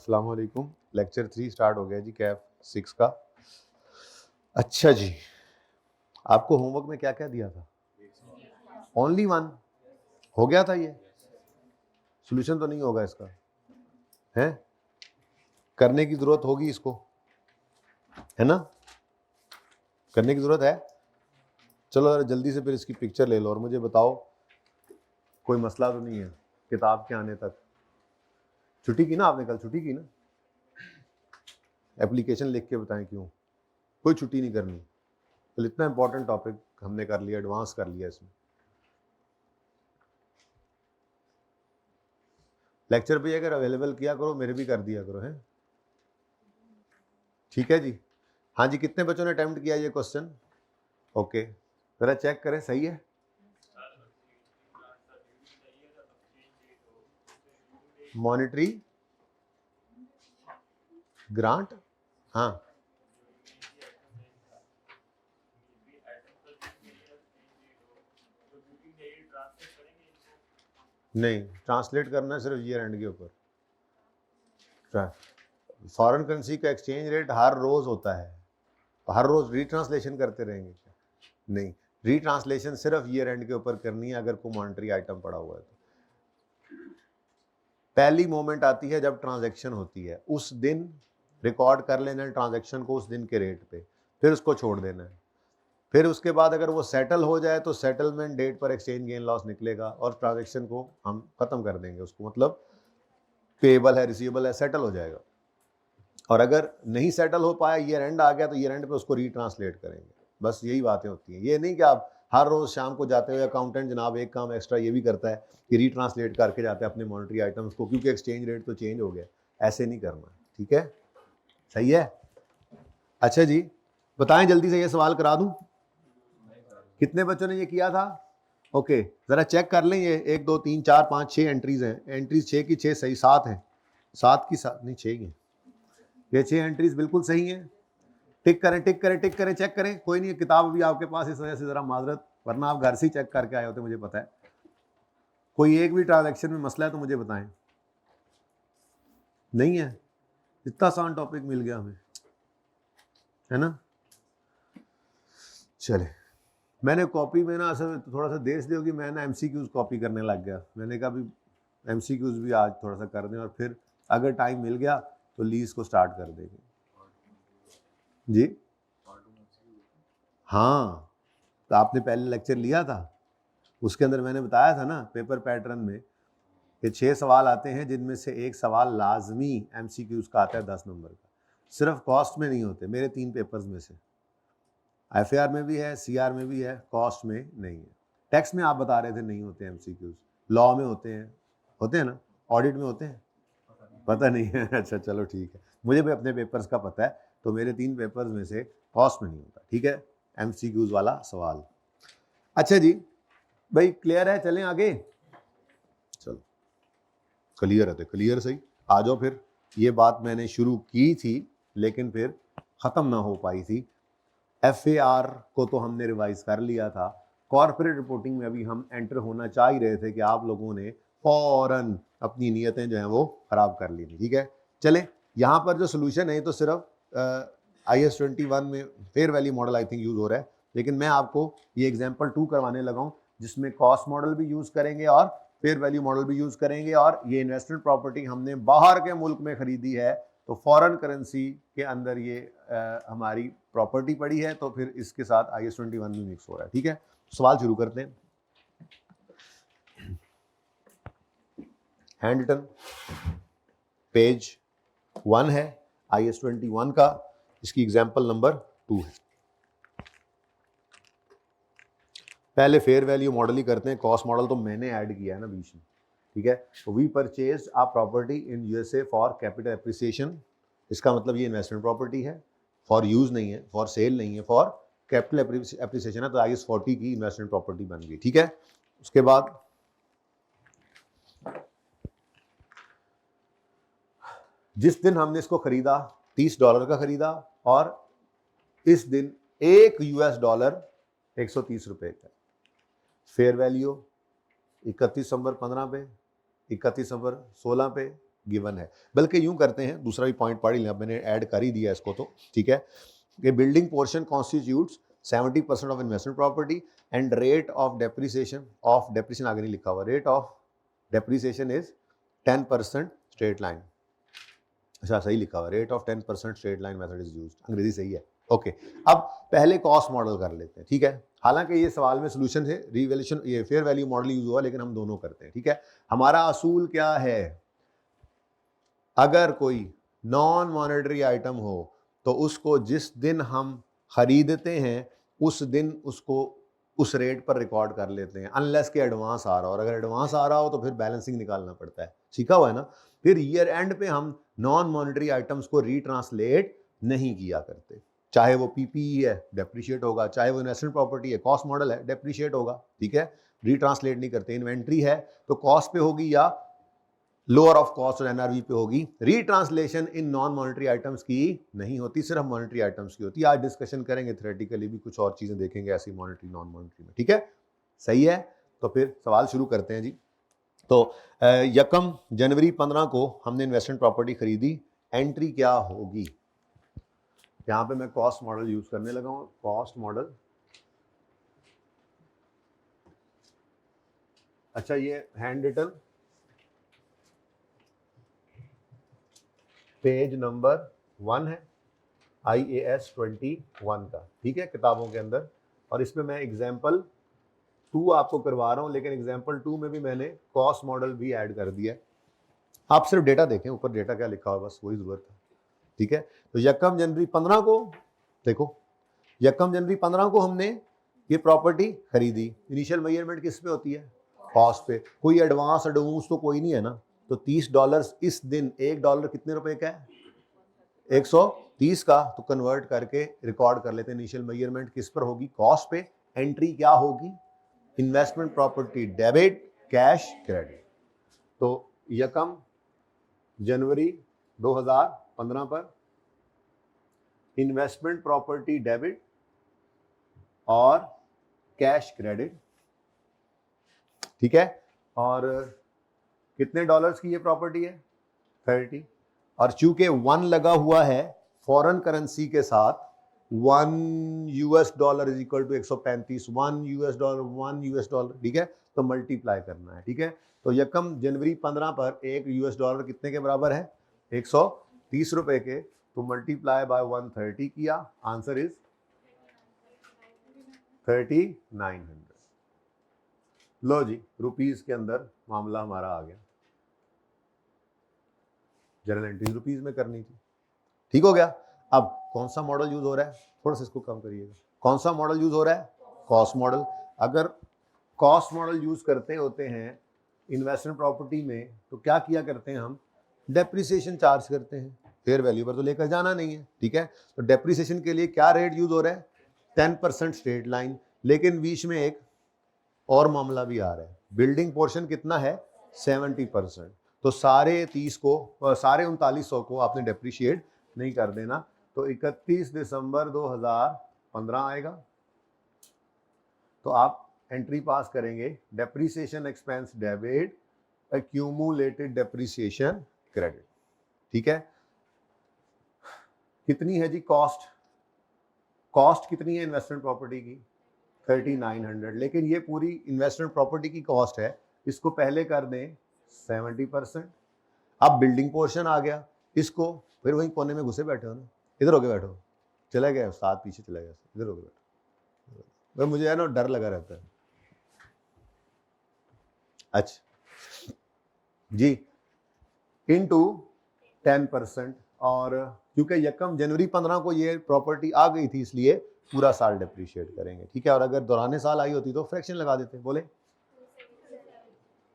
अस्सलाम वालेकुम। Lecture 3 start हो गया जी, कैफ 6 का। अच्छा जी, आपको होमवर्क में क्या क्या दिया था? ओनली वन हो गया था। ये सॉल्यूशन तो नहीं होगा इसका, है? करने की जरूरत होगी इसको, है ना? करने की जरूरत है। चलो जरा जल्दी से फिर इसकी पिक्चर ले लो और मुझे बताओ कोई मसला तो नहीं है किताब के आने तक। छुट्टी की ना आपने? कल छुट्टी की ना? एप्लीकेशन लिख के बताएं क्यों। कोई छुट्टी नहीं करनी। तो इतना इंपॉर्टेंट टॉपिक हमने कर लिया, एडवांस कर लिया इसमें। लेक्चर पे अगर अवेलेबल किया करो, मेरे भी कर दिया करो, है? ठीक है जी। हाँ जी, कितने बच्चों ने अटेम्प्ट किया ये क्वेश्चन? ओके, जरा चेक करें सही है। मॉनिटरी ग्रांट, हाँ नहीं, ट्रांसलेट करना सिर्फ ईयर एंड के ऊपर। फॉरेन करेंसी का एक्सचेंज रेट हर रोज होता है, तो हर रोज रीट्रांसलेशन करते रहेंगे क्या? नहीं, रीट्रांसलेशन सिर्फ ईयर एंड के ऊपर करनी है अगर कोई मॉनिटरी आइटम पड़ा हुआ है तो। पहली मोमेंट आती है जब ट्रांजैक्शन होती है, उस दिन रिकॉर्ड कर लेना है ट्रांजैक्शन को उस दिन के रेट पे, फिर उसको छोड़ देना है। फिर उसके बाद अगर वो सेटल हो जाए तो सेटलमेंट डेट पर एक्सचेंज गेन लॉस निकलेगा और ट्रांजैक्शन को हम खत्म कर देंगे उसको, मतलब पेएबल है, रिसीवेबल है, सेटल हो जाएगा। और अगर नहीं सेटल हो पाया, ईयर एंड आ गया, तो ईयर एंड पे उसको रीट्रांसलेट करेंगे। बस यही बातें होती हैं। ये नहीं कि आप हर रोज शाम को जाते हुए अकाउंटेंट जनाब एक काम एक्स्ट्रा ये भी करता है कि रीट्रांसलेट करके जाते हैं अपने मॉनेटरी आइटम्स को, क्योंकि एक्सचेंज रेट तो चेंज हो गया। ऐसे नहीं करना, ठीक है? सही है। अच्छा जी, बताएं जल्दी से, ये सवाल करा दूं? कितने बच्चों ने ये किया था? ओके, जरा चेक कर लें। ये 1 2 3 4 5 6 एंट्रीज हैं। एंट्रीज 6 की 6 सही, 7 हैं। 7 की 7 नहीं, 6 ही हैं। ये 6 एंट्रीज बिल्कुल सही हैं। टिक करें, टिक करें, टिक करें, चेक करें। कोई नहीं है, किताब अभी आपके पास, इस वजह से जरा माजरत, वरना आप घर से ही चेक करके आए होते, मुझे पता है। कोई एक भी ट्रांजैक्शन में मसला है तो मुझे बताएं। नहीं है? इतना आसान टॉपिक मिल गया हमें, है ना? चले, मैंने कॉपी में ना असल थोड़ा सा देर से होगी, मैं ना MCQs कॉपी करने लग गया। मैंने कहा भी MCQs भी आज थोड़ा सा कर दें और फिर अगर टाइम मिल गया तो लीज को स्टार्ट कर देंगे जी। हाँ, तो आपने पहले लेक्चर लिया था, उसके अंदर मैंने बताया था ना पेपर पैटर्न में कि 6 सवाल आते हैं, जिनमें से एक सवाल लाजमी MCQs का आता है 10 नंबर का। सिर्फ कॉस्ट में नहीं होते, मेरे 3 पेपर्स में से। FAR में भी है, CR में भी है, कॉस्ट में नहीं है। टैक्स में आप बता रहे थे नहीं होते MCQs, लॉ में होते हैं ना? ऑडिट में होते हैं? पता नहीं है। अच्छा चलो ठीक है, मुझे भी अपने पेपर्स का पता है। तो मेरे 3 पेपर्स में से कॉस्ट में नहीं होता, ठीक है? MCQs वाला सवाल। अच्छा जी भाई, क्लियर है? चलें आगे। चलो, क्लियर है तो क्लियर सही। आ जाओ फिर। ये बात मैंने शुरू की थी लेकिन फिर ख़त्म ना हो पाई थी। FAR को तो हमने रिवाइज कर लिया था। कॉर्पोरेट रिपोर्टिंग में अभी हम एंटर होना चाह ही रहे थे कि आप लोगों ने फौरन अपनी नीयतें जो हैं वो ख़राब कर ली थी, ठीक है? चले, यहाँ पर जो सोल्यूशन है तो सिर्फ IS 21 में fair value model I think use हो रहा है, लेकिन मैं आपको ये एग्जाम्पल 2 करवाने लगा हूँ जिसमें कॉस्ट मॉडल भी यूज़ करेंगे और फेयर वैल्यू मॉडल भी यूज़ करेंगे। और ये इन्वेस्टमेंट प्रॉपर्टी हमने बाहर के मुल्क में ख़रीदी है, तो फॉरेन करेंसी के अंदर ये हमारी प्रॉपर्टी पड़ी है, तो फिर इसके साथ IS 21 में मिक्स हो रहा है, ठीक है? सवाल शुरू करते हैं। हैंड रिटन पेज 1 है IS 21 का, इसकी एग्जाम्पल नंबर 2 है। पहले फेयर वैल्यू मॉडल ही करते हैं, कॉस्ट मॉडल तो मैंने ऐड किया है ना बीच में, ठीक है? तो we purchase a property in USA for capital appreciation. इसका मतलब ये इन्वेस्टमेंट प्रॉपर्टी है, फॉर यूज नहीं है, फॉर सेल नहीं है, फॉर कैपिटल एप्रिसिएशन है, तो IS 40 की इन्वेस्टमेंट प्रॉपर्टी बन गई, ठीक है? उसके बाद जिस दिन हमने इसको खरीदा $30 का खरीदा, और इस दिन $1 130 का। फेयर वैल्यू 31 दिसंबर 15 पे, 31 दिसंबर 16 पे, गिवन है। बल्कि यूं करते हैं, दूसरा भी पॉइंट पढ़ लिया, मैंने ऐड कर ही दिया इसको, तो ठीक है कि building portion constitutes 70% of investment property and rate of depreciation आगे नहीं लिखा हुआ, rate of depreciation is 10% straight line. अच्छा सही लिखा हुआ, rate of 10% straight line method is used, अंग्रेजी सही है। ओके, अब पहले कॉस्ट मॉडल कर लेते हैं, ठीक है। हालांकि ये सवाल में सोल्यूशन है रिवैल्यूएशन, ये फेयर वैल्यू मॉडल यूज हुआ, लेकिन हम दोनों करते हैं, ठीक है। हमारा असूल क्या है, अगर कोई नॉन मॉनेटरी आइटम हो तो उसको जिस दिन हम खरीदते हैं उस दिन उसको उस रेट पर रिकॉर्ड कर लेते हैं, अनलेस के एडवांस आ रहा हो, और अगर एडवांस आ रहा हो तो फिर बैलेंसिंग निकालना पड़ता है, सीखा हुआ है ना। फिर ईयर एंड पे हम नॉन मॉनेटरी आइटम्स को रीट्रांसलेट नहीं किया करते, चाहे वो पीपीई है डेप्रिशिएट होगा, चाहे वो इन्वेस्टमेंट प्रॉपर्टी है कॉस्ट मॉडल है डेप्रिशिएट होगा, ठीक है, रीट्रांसलेट नहीं करते। इन्वेंट्री है तो कॉस्ट पे होगी या लोअर ऑफ कॉस्ट और एनआरवी पे होगी। रीट्रांसलेशन इन नॉन मॉनेटरी आइटम्स की नहीं होती, सिर्फ मॉनेटरी आइटम्स की होती है। आज डिस्कशन करेंगे थ्योरेटिकली भी, कुछ और चीजें देखेंगे ऐसी मॉनेटरी नॉन मॉनेटरी में, ठीक है, सही है। तो फिर सवाल शुरू करते हैं जी। तो यकम जनवरी 15 को हमने इन्वेस्टमेंट प्रॉपर्टी खरीदी, एंट्री क्या होगी। यहां पे मैं कॉस्ट मॉडल यूज करने लगा हूं, कॉस्ट मॉडल। अच्छा ये हैंड रिटन पेज नंबर 1 है IAS 21 का, ठीक है, किताबों के अंदर। और इसमें मैं एग्जाम्पल 2 आपको करवा रहा हूं, लेकिन एग्जाम्पल 2 में भी मैंने कॉस्ट मॉडल भी ऐड कर दिया है। आप सिर्फ डेटा देखें, ऊपर डेटा क्या लिखा हुआ बस वही जरूरत है, ठीक है। तो यकम जनवरी 15 को देखो, यकम जनवरी 15 को हमने ये प्रॉपर्टी खरीदी। इनिशियल मेजरमेंट किस पे होती है, कॉस्ट पे। कोई एडवांस तो कोई नहीं है ना, तो $30 इस दिन, $1 कितने रुपए का है, 130 का, तो कन्वर्ट करके रिकॉर्ड कर लेते हैं। इनिशियल मेजरमेंट किस पर होगी, कॉस्ट पे। एंट्री क्या होगी, investment property debit, cash credit. तो यकम जनवरी 2015 पर इन्वेस्टमेंट प्रॉपर्टी डेबिट और कैश क्रेडिट, ठीक है। और कितने डॉलर्स की ये प्रॉपर्टी है, 30। और चूंकि 1 लगा हुआ है फॉरेन करेंसी के साथ, $1 इज इक्वल टू 135, $1, ठीक है, तो मल्टीप्लाई करना है, ठीक है। तो यकम जनवरी 15 पर $1 कितने के बराबर है, 130 रुपए के, तो मल्टीप्लाई बाय 130 किया, आंसर इज 3900। लो जी, रुपीस के अंदर मामला हमारा आ गया। जनरल एंट्री रुपीस में करनी थी, ठीक हो गया। अब कौन सा मॉडल यूज हो रहा है, थोड़ा सा इसको कम करिएगा, कौन सा मॉडल यूज हो रहा है, कॉस्ट मॉडल। अगर कॉस्ट मॉडल यूज करते होते हैं इन्वेस्टमेंट प्रॉपर्टी में, तो क्या किया करते हैं हम, डेप्रिसिएशन चार्ज करते हैं, फेयर वैल्यू पर तो लेकर जाना नहीं है, ठीक है। तो डेप्रिसिएशन के लिए क्या रेट यूज हो रहा है, 10% स्ट्रेट लाइन। लेकिन बीच में एक और मामला भी आ रहा है, बिल्डिंग पोर्शन कितना है, 70%। तो सारे 3900 को आपने डेप्रिशिएट नहीं कर देना। तो 31 दिसंबर 2015 आएगा, तो आप एंट्री पास करेंगे, depreciation expense debit, accumulated depreciation credit, ठीक है। कितनी है जी कॉस्ट, कॉस्ट कितनी है इन्वेस्टमेंट प्रॉपर्टी की, 3900। लेकिन ये पूरी इन्वेस्टमेंट प्रॉपर्टी की कॉस्ट है, इसको पहले कर दें 70%। अब बिल्डिंग पोर्शन आ गया, इसको फिर वहीं कोने में घुसे बैठे हो ना, इधर होके बैठो, चला गया साथ पीछे चला गया, इधर होके बैठो, मुझे है ना डर लगा रहता है। अच्छा जी, इनटू 10%। और क्योंकि यकम जनवरी 15 को ये प्रॉपर्टी आ गई थी, इसलिए पूरा साल डेप्रिशिएट करेंगे, ठीक है। और अगर दौराने साल आई होती तो फ्रैक्शन लगा देते, बोले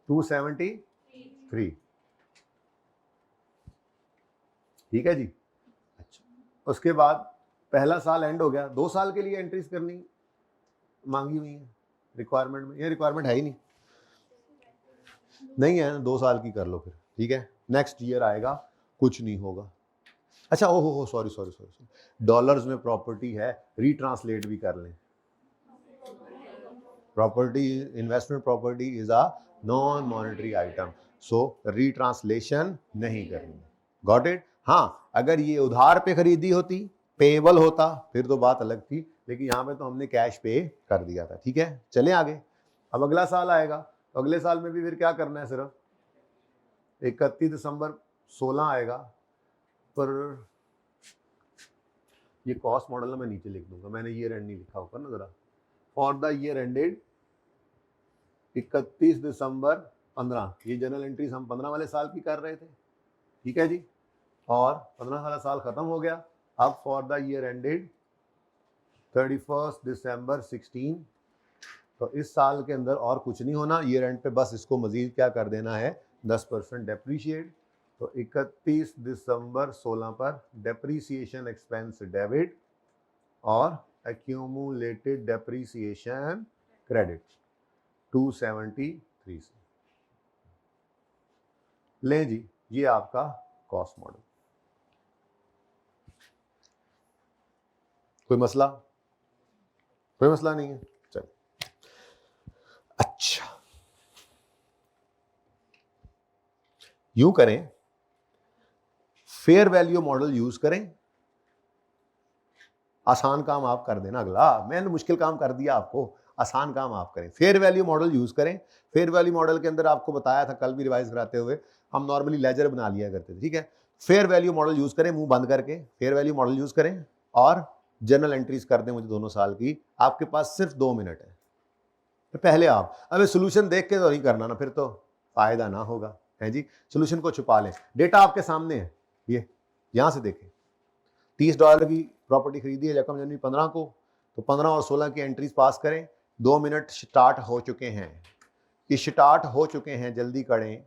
273, ठीक है जी। अच्छा, उसके बाद पहला साल एंड हो गया, 2 साल के लिए एंट्रीज करनी मांगी हुई है रिक्वायरमेंट में, ये रिक्वायरमेंट है ही नहीं है, 2 साल की कर लो फिर, ठीक है। नेक्स्ट ईयर आएगा, कुछ नहीं होगा। अच्छा ओहो सॉरी, डॉलर्स में प्रॉपर्टी है, रीट्रांसलेट भी कर लें। Property, investment property is a non monetary item. So retranslation नहीं करनी। Got it? हाँ, अगर ये उधार पे खरीदी होती, पेएबल होता, फिर तो बात अलग थी, लेकिन यहाँ पे तो हमने कैश पे कर दिया था। ठीक है, चलें आगे। अब अगला साल आएगा, तो अगले साल में भी फिर क्या करना है, सिर्फ 31 दिसंबर 16 आएगा, पर ये कॉस्ट मॉडल मैं नीचे लिख दूंगा, मैंने ईयर एंड नहीं लिखा ऊपर ना जरा। फॉर द ईयर एंडेड 31 दिसंबर 15, ये जनरल एंट्रीज हम 15 वाले साल की कर रहे थे। ठीक है जी, और 15 वाला साल खत्म हो गया। अब फॉर द ईयर एंडेड 31 दिसंबर 16, तो इस साल के अंदर और कुछ नहीं होना, ईयर एंड पे बस इसको मजीद क्या कर देना है, 10% डेप्रीशिएट। तो 31 दिसंबर 16 पर डेप्रीसिएशन एक्सपेंस डेबिट और एक्यूमुलेटेड डेप्रीसिएशन क्रेडिट 273 से। लें जी, ये आपका कॉस्ट मॉडल। कोई मसला? कोई मसला नहीं है, चल। अच्छा, यूं करें, फेयर वैल्यू मॉडल यूज करें, आसान काम आप कर देना। अगला मैंने मुश्किल काम कर दिया आपको, आसान काम आप करें। फेयर वैल्यू मॉडल यूज करें। फेयर वैल्यू मॉडल के अंदर आपको बताया था कल भी रिवाइज कराते हुए, हम नॉर्मली लेजर बना लिया करते थे। ठीक है, फेयर वैल्यू मॉडल यूज करें, मुंह बंद करके फेयर वैल्यू मॉडल यूज करें और जर्नल एंट्रीज कर दें मुझे दोनों साल की। आपके पास सिर्फ 2 मिनट है। तो पहले आप अब सोल्यूशन देख के तो नहीं करना ना, फिर तो फायदा ना होगा, है जी। सोल्यूशन को छुपा लें, डेटा आपके सामने है, ये यहां से देखें। $30 की प्रॉपर्टी खरीदी है रकम जनवरी 15 को, तो 15 और 16 की एंट्रीज पास करें। 2 मिनट स्टार्ट हो चुके हैं, ये स्टार्ट हो चुके हैं, जल्दी करें।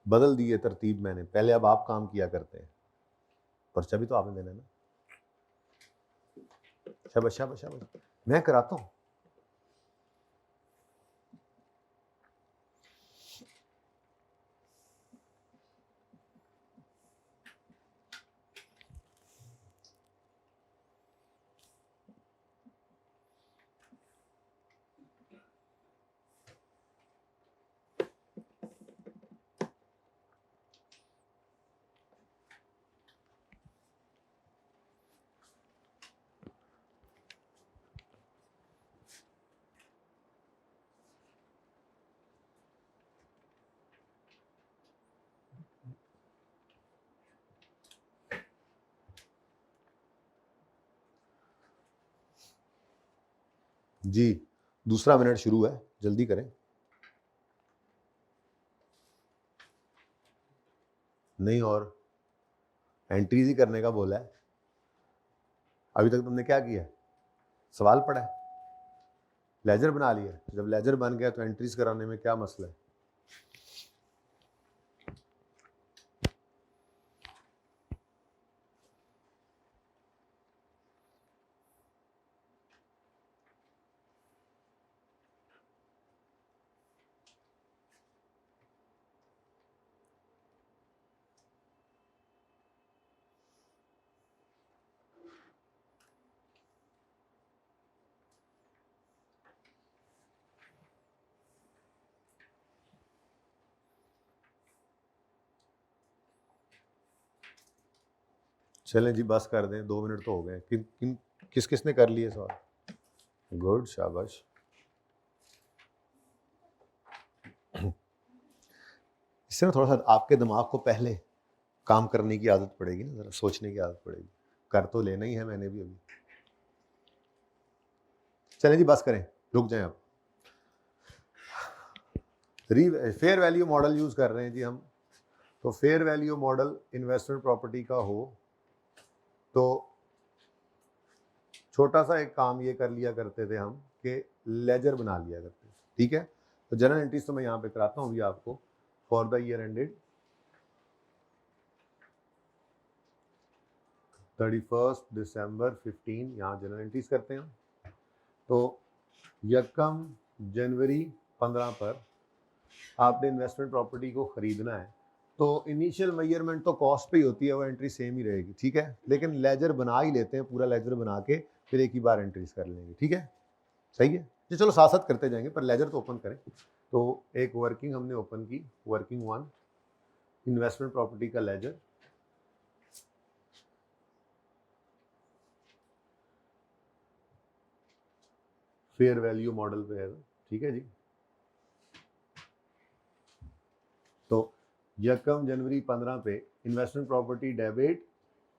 बदल दी है तरतीब मैंने, पहले अब आप काम किया करते हैं, पर्चा भी तो आपने देना है ना। शाबाश शाबाश शाबाश, मैं कराता हूं। जी, दूसरा मिनट शुरू है, जल्दी करें। नहीं, और एंट्रीज ही करने का बोला है। अभी तक तुमने क्या किया, सवाल पढ़ा है, लेजर बना लिया। जब लेजर बन गया तो एंट्रीज कराने में क्या मसला है। चलें जी, बस कर दें, 2 मिनट तो हो गए। किस किसने कर लिए सवाल? गुड, शाबाश। इससे ना थोड़ा सा आपके दिमाग को पहले काम करने की आदत पड़ेगी ना, जरा सोचने की आदत पड़ेगी। कर तो लेना ही है मैंने भी अभी। चलें जी, बस करें, रुक जाएं आप। फेयर वैल्यू मॉडल यूज कर रहे हैं जी हम। तो fair value model investment property का हो तो छोटा सा एक काम ये कर लिया करते थे हम कि लेजर बना लिया करते थे। ठीक है, तो जनरल एंट्रीज तो मैं यहाँ पे कराता हूँ अभी आपको। फॉर द ईयर एंडेड 31 दिसंबर 15, यहाँ जनरल एंट्रीज करते हैं। तो 1 जनवरी 15 पर आपने इन्वेस्टमेंट प्रॉपर्टी को खरीदना है, तो इनिशियल मेजरमेंट तो कॉस्ट पे ही होती है, वो एंट्री सेम ही रहेगी, ठीक है। लेकिन लेजर बना ही लेते हैं, पूरा लेजर बना के फिर एक ही बार एंट्रीज कर लेंगे, ठीक है, सही है जी। चलो साथ साथ करते जाएंगे, पर लेजर तो ओपन करें। तो एक वर्किंग हमने ओपन की, वर्किंग 1 इन्वेस्टमेंट प्रॉपर्टी का लेजर, फेयर वैल्यू मॉडल पे है, ठीक है जी। तो यकम जनवरी 15 पे investment property debit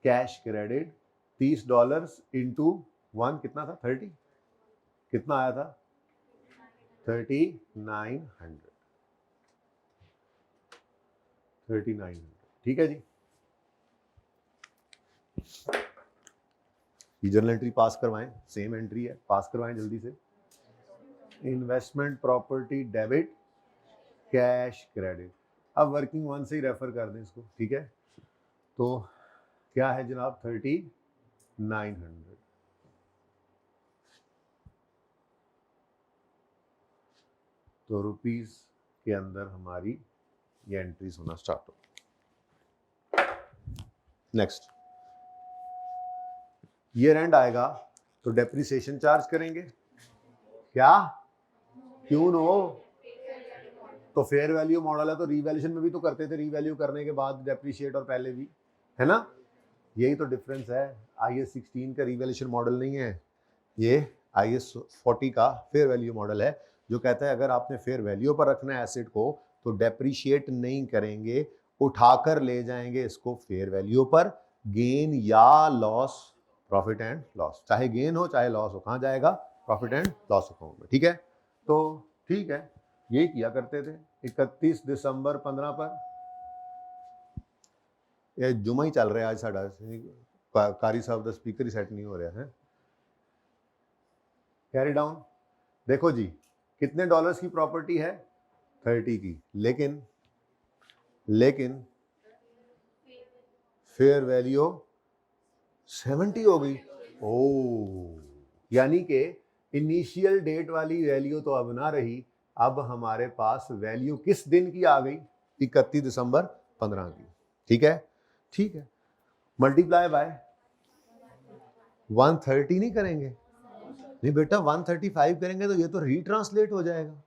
cash credit $30 into 1 कितना था, 30, कितना आया था 3900, ठीक है जी। ये जर्नल एंट्री पास करवाएं, सेम एंट्री है, पास करवाएं जल्दी से। Investment property debit cash credit, अब वर्किंग 1 से ही रेफर कर दें इसको, ठीक है। तो क्या है जनाब 3900, तो रुपीस के अंदर हमारी ये एंट्रीज होना स्टार्ट हो। नेक्स्ट ईयर एंड आएगा तो डेप्रिसिएशन चार्ज करेंगे, क्या क्यों नो, तो फेयर वैल्यू मॉडल है तो रीवैल्यूएशन में भी तो करते थे, रीवैल्यू करने के बाद डेप्रिशिएट और पहले भी, है ना, यही तो डिफरेंस है। IAS 16 का रीवैल्यूएशन मॉडल नहीं है, ये IAS 40 का फेयर वैल्यू मॉडल है, जो कहता है अगर आपने फेयर वैल्यू पर रखना है एसेट को तो डेप्रिशिएट नहीं करेंगे, उठाकर ले जाएंगे इसको फेयर वैल्यू पर, गेन या लॉस, प्रॉफिट एंड लॉस, चाहे गेन हो चाहे लॉस हो, कहाँ जाएगा, प्रॉफिट एंड लॉस अकाउंट में, ठीक है। तो ठीक है, यही किया करते थे। 31 दिसंबर 15 पर, ये जुमा ही चल रहा है आज साढ़ा, कारी साहब का स्पीकर ही सेट नहीं हो रहा है। कैरी डाउन, देखो जी कितने डॉलर्स की प्रॉपर्टी है, 30 की, लेकिन फेयर वैल्यू 70 हो गई। ओ, यानी कि इनिशियल डेट वाली वैल्यू तो अब ना रही, अब हमारे पास वैल्यू किस दिन की आ गई, 31 दिसंबर 15 की, ठीक है, ठीक है। मल्टीप्लाई बाय 130 नहीं करेंगे, नहीं बेटा 135 करेंगे तो ये तो रीट्रांसलेट हो जाएगा,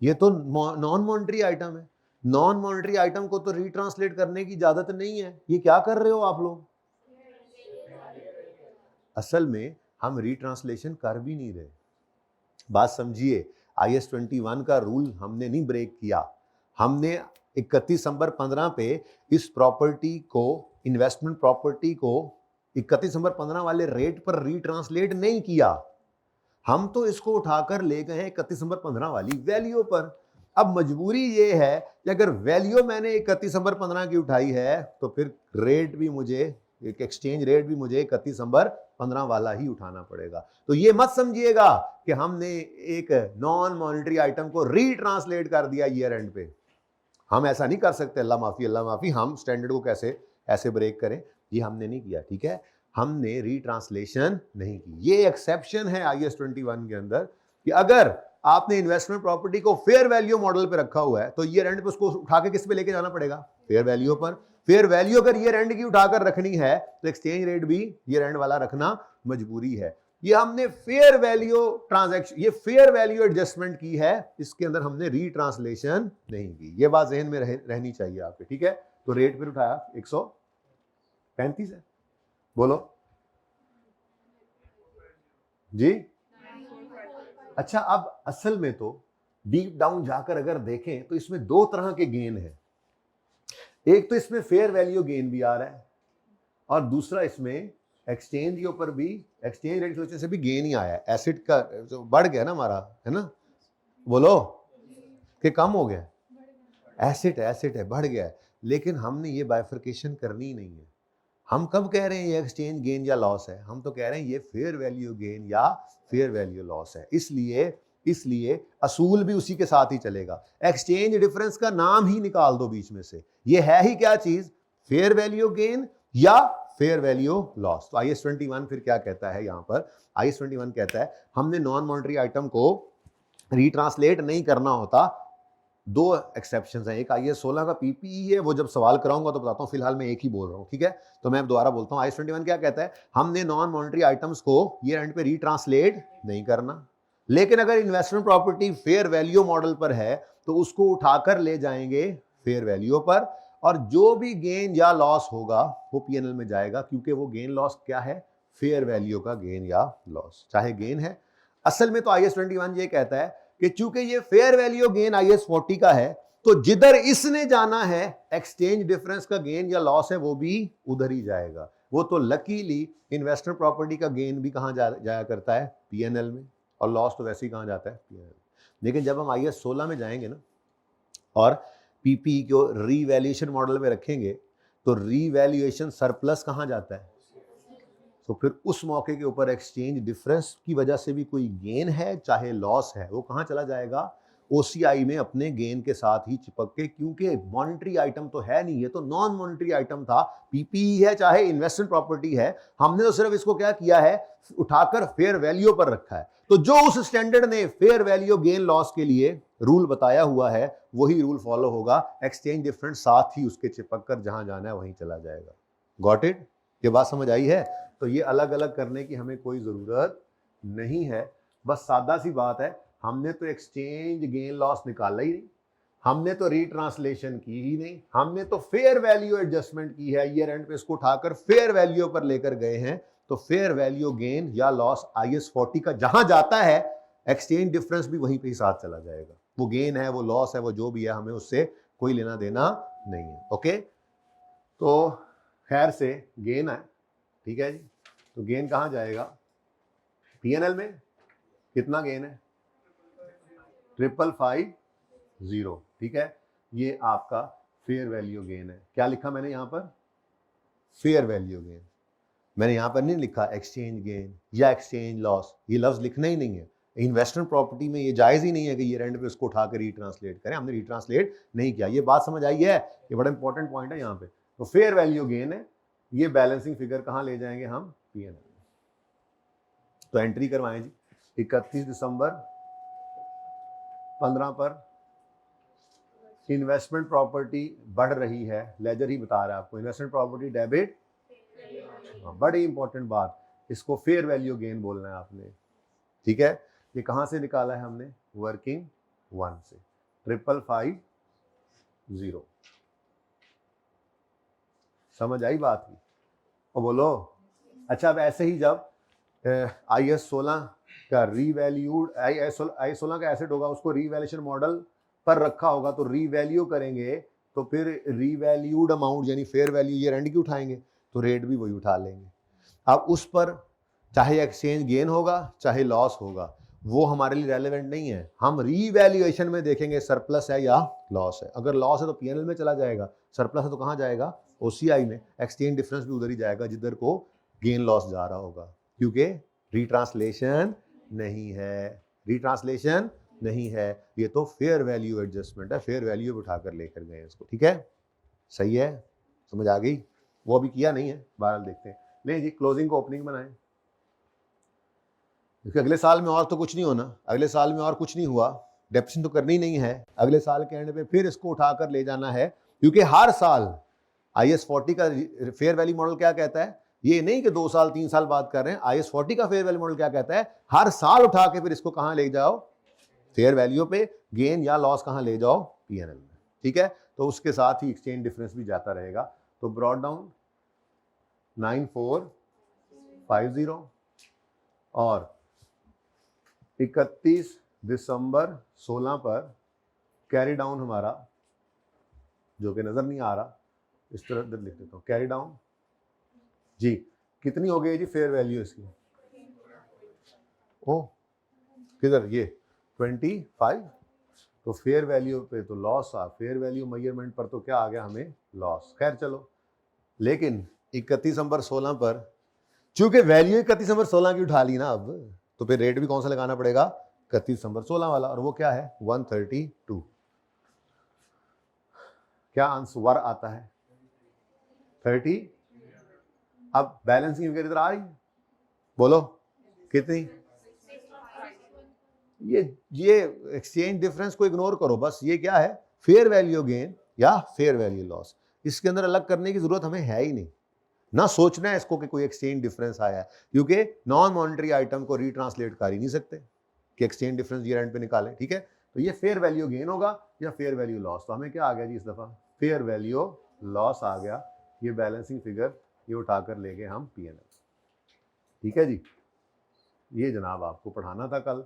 ये तो नॉन मॉनेटरी आइटम है, नॉन मॉनेटरी आइटम को तो रीट्रांसलेट करने की इजाजत नहीं है। ये क्या कर रहे हो आप लोग, असल में हम रीट्रांसलेशन कर भी नहीं रहे, बात समझिए। IAS 21 का रूल हमने नहीं ब्रेक किया, हमने 31 दिसंबर 15 पे इस प्रॉपर्टी को, इन्वेस्टमेंट प्रॉपर्टी को 31 दिसंबर 15 वाले रेट पर रीट्रांसलेट नहीं किया, हम तो इसको उठाकर ले गए 31 दिसंबर 15 वाली वैल्यू पर। अब मजबूरी ये है कि अगर वैल्यू मैंने 31 दिसंबर 15 की उठाई है तो फिर रेट भी मुझे, एक एक्सचेंज रेट भी मुझे 31 दिसंबर 15 वाला ही उठाना पड़ेगा। तो ये मत समझिएगा कि हमने एक नॉन मॉनेटरी आइटम को रीट्रांसलेट कर दिया ईयर एंड पे, हम ऐसा नहीं कर सकते, अल्लाह माफी अल्लाह माफी। हम स्टैंडर्ड को कैसे ऐसे ब्रेक करें, ये हमने नहीं किया, ठीक है, हमने रीट्रांसलेशन नहीं की। ये एक्सेप्शन है IAS 21 के अंदर कि अगर आपने इन्वेस्टमेंट प्रॉपर्टी को फेयर वैल्यू मॉडल पे रखा हुआ है तो ईयर एंड पे उसको उठा के किस पे लेके जाना पड़ेगा, फेयर वैल्यू पर। फेयर वैल्यू अगर ईयर एंड की उठाकर रखनी है तो एक्सचेंज रेट भी ईयर एंड वाला रखना मजबूरी है। ये हमने फेयर वैल्यू ट्रांजैक्शन, ये फेयर वैल्यू एडजस्टमेंट की है, इसके अंदर हमने रीट्रांसलेशन नहीं की। ये बात जहन में रहनी चाहिए आपके, ठीक है। तो रेट फिर उठाया 135 है, बोलो जी। अच्छा, अब असल में तो डीप डाउन जाकर अगर देखें तो इसमें दो तरह के गेन है, एक तो इसमें फेयर वैल्यू गेन भी आ रहा है और दूसरा इसमें एक्सचेंज के ऊपर भी, एक्सचेंज रेट की वजह से भी गेन ही आया है। एसिड का जो बढ़ गया ना हमारा, है ना, बोलो कि कम हो गया, एसिड है बढ़ गया है, लेकिन हमने ये बाइफर्केशन करनी नहीं है। हम कब कह रहे हैं ये एक्सचेंज गेन या लॉस है, हम तो कह रहे हैं ये फेयर वैल्यू गेन या फेयर वैल्यू लॉस है। इसलिए असूल भी उसी के साथ ही चलेगा। एक्सचेंज डिफरेंस का नाम ही निकाल दो बीच में से, ये है ही क्या चीज, फेयर वैल्यू गेन या फेयर वैल्यू लॉस। तो IAS 21 फिर क्या कहता है यहां पर, IAS 21 कहता है हमने नॉन मॉनेटरी आइटम को रीट्रांसलेट नहीं करना होता, दो एक्सेप्शंस हैं, एक IAS 16 का PPE है, वो जब सवाल कराऊंगा तो बताता हूँ, फिलहाल मैं एक ही बोल रहा हूँ, ठीक है। तो मैं दोबारा बोलता हूँ, IAS 21 क्या कहता है, हमने नॉन मॉनेटरी आइटम्स को ईयर एंड पे रीट्रांसलेट नहीं करना, लेकिन अगर investment property fair value model पर है तो उसको उठाकर ले जाएंगे फेयर वैल्यू पर, और जो भी गेन या लॉस होगा वो P&L में जाएगा, क्योंकि वो गेन लॉस क्या है, फेयर वैल्यू का गेन या लॉस, चाहे गेन है। असल में तो IAS 21 ये कहता है कि चूंकि ये फेयर वैल्यू गेन IAS 40 का है, तो जिधर इसने जाना है एक्सचेंज डिफरेंस का गेन या लॉस है वो भी उधर ही जाएगा। वो तो लकीली इन्वेस्टमेंट प्रॉपर्टी का गेन भी कहां जाया करता है, P&L में, और लॉस तो वैसे ही कहां जाता है, P&L। लेकिन जब हम IAS 16 में जाएंगे ना और PPE को रीवैल्यूएशन मॉडल में रखेंगे, तो रीवैल्यूएशन सरप्लस कहां जाता है, तो फिर उस मौके के ऊपर एक्सचेंज डिफरेंस की वजह से भी कोई गेन है चाहे लॉस है, वो कहां चला जाएगा, OCI में अपने गेन के साथ ही चिपक के, क्योंकि मॉनेटरी आइटम तो है नहीं, ये तो नॉन मॉनेटरी आइटम था, PPE है चाहे इन्वेस्टमेंट प्रॉपर्टी है, हमने तो सिर्फ इसको क्या किया है, उठाकर फेयर वैल्यू पर रखा है। तो जो उस स्टैंडर्ड ने फेयर वैल्यू गेन लॉस के लिए रूल बताया हुआ है वही रूल फॉलो होगा, एक्सचेंज डिफरेंस साथ ही उसके चिपक कर जहां जाना है वहीं चला जाएगा। गॉट इट, ये बात समझ आई है। तो ये अलग अलग करने की हमें कोई जरूरत नहीं है, बस सादा सी बात है, हमने तो एक्सचेंज गेन लॉस निकाला ही नहीं, हमने तो रीट्रांसलेशन की ही नहीं, हमने तो फेयर वैल्यू एडजस्टमेंट की है, ईयर एंड पे इसको उठाकर फेयर वैल्यू पर लेकर गए हैं। तो फेयर वैल्यू गेन या लॉस IAS 40 का जहां जाता है एक्सचेंज डिफरेंस भी वहीं पे ही साथ चला जाएगा, वो गेन है वो लॉस है वो जो भी है, हमें उससे कोई लेना देना नहीं है। ओके, तो खैर से गेन है, ठीक है जी। तो गेन कहां जाएगा, P&L में कितना गेन है, 555,000, ठीक है। ये आपका फेयर वैल्यू गेन है। क्या लिखा मैंने यहां पर, फेयर वैल्यू गेन, मैंने यहां पर नहीं लिखा एक्सचेंज गेन या एक्सचेंज लॉस, ये लफ्ज लिखना ही नहीं है। इन्वेस्टमेंट प्रॉपर्टी में ये जायज ही नहीं है कि ये एंड पे उसको उठाकर रीट्रांसलेट करें, हमने रीट्रांसलेट नहीं किया। ये बात समझ आई है, ये बड़ा इंपॉर्टेंट पॉइंट है यहाँ पे। तो फेयर वैल्यू गेन है, ये बैलेंसिंग फिगर कहां ले जाएंगे हम, P&L। तो एंट्री करवाएं जी, 31 दिसंबर 15 पर इन्वेस्टमेंट प्रॉपर्टी बढ़ रही है, लेजर ही बता रहा है आपको, इन्वेस्टमेंट प्रॉपर्टी डेबिट, बड़ी इंपॉर्टेंट बात, इसको फेयर वैल्यू गेन बोलना है आपने, ठीक है। ये कहां से निकाला है हमने, वर्किंग 1 से, 555,000। समझ आई बात की, और बोलो अच्छा। अब ऐसे ही जब IAS 16 का रीवैल्यूड, IAS 16 का एसेट होगा, उसको रीवैल्यूएशन मॉडल पर रखा होगा, तो रीवैल्यू करेंगे तो फिर रीवैल्यूड अमाउंट यानी फेयर वैल्यू ईयर एंड की उठाएंगे, तो रेट भी वही उठा लेंगे। अब उस पर चाहे एक्सचेंज गेन होगा चाहे लॉस होगा, वो हमारे लिए रेलेवेंट नहीं है, हम रीवैल्यूएशन में देखेंगे सरप्लस है या लॉस है। अगर लॉस है तो P&L में चला जाएगा, सरप्लस है तो कहां जाएगा, OCI में, एक्सचेंज डिफरेंस भी उधर ही जाएगा जिधर को गेन लॉस जा रहा होगा, क्योंकि रीट्रांसलेशन नहीं है, रीट्रांसलेशन नहीं है, ये तो फेयर वैल्यू एडजस्टमेंट है, फेयर वैल्यू उठाकर लेकर गए इसको, ठीक है। सही है, समझ आ गई। वो अभी किया नहीं है, बहरहाल देखते हैं। नहीं जी, क्लोजिंग को ओपनिंग बनाएं, क्योंकि अगले साल में और तो कुछ नहीं होना, अगले साल में और कुछ नहीं हुआ, डेप्शन तो करनी नहीं है, अगले साल के एंड पे फिर इसको उठाकर ले जाना है, क्योंकि हर साल IAS 40 का फेयर वैल्यू मॉडल क्या कहता है, ये नहीं कि 2 साल 3 साल बाद कर रहे हैं, IAS 40 का फेयर वैल्यू मॉडल क्या कहता है, हर साल उठा के फिर इसको कहां ले जाओ, फेयर वैल्यू पे, गेन या लॉस कहां ले जाओ, P&L में, ठीक है। तो उसके साथ ही एक्सचेंज डिफरेंस भी जाता रहेगा। तो ब्रॉड डाउन 9450 और 31 दिसंबर 16 पर कैरी डाउन हमारा, जो कि नजर नहीं आ रहा, इस तरह लिख देता हूं, कैरी डाउन जी, कितनी हो गई जी फेयर वैल्यू इसकी, ओ किधर, ये 25, तो फेयर वैल्यू पे तो लॉस आ, फेयर वैल्यू मेजरमेंट पर तो क्या आ गया हमें, लॉस। खैर चलो, लेकिन 31 दिसंबर 16 पर चूंकि वैल्यू 31 दिसंबर 16 की उठा ली ना, अब तो फिर रेट भी कौन सा लगाना पड़ेगा, 31 दिसंबर 16 वाला, और वो क्या है 132। क्या आंसर आता है 30। अब बैलेंसिंग फिगर इधर आ रही है, बोलो कितनी, ये एक्सचेंज डिफरेंस को इग्नोर करो, बस ये क्या है, फेयर वैल्यू गेन या फेयर वैल्यू लॉस। इसके अंदर अलग करने की जरूरत हमें है ही नहीं, ना सोचना है इसको कि कोई एक्सचेंज डिफरेंस आया है, क्योंकि नॉन मॉनेटरी आइटम को रीट्रांसलेट कर ही नहीं सकते कि एक्सचेंज डिफरेंस ईयर एंड पे निकालें, ठीक है। तो ये फेयर वैल्यू गेन होगा या फेयर वैल्यू लॉस। तो हमें क्या आ गया जी इस दफा, फेयर वैल्यू लॉस आ गया। ये बैलेंसिंग फिगर ये उठाकर ले गए हम P&L, ठीक है जी। ये जनाब आपको पढ़ाना था कल,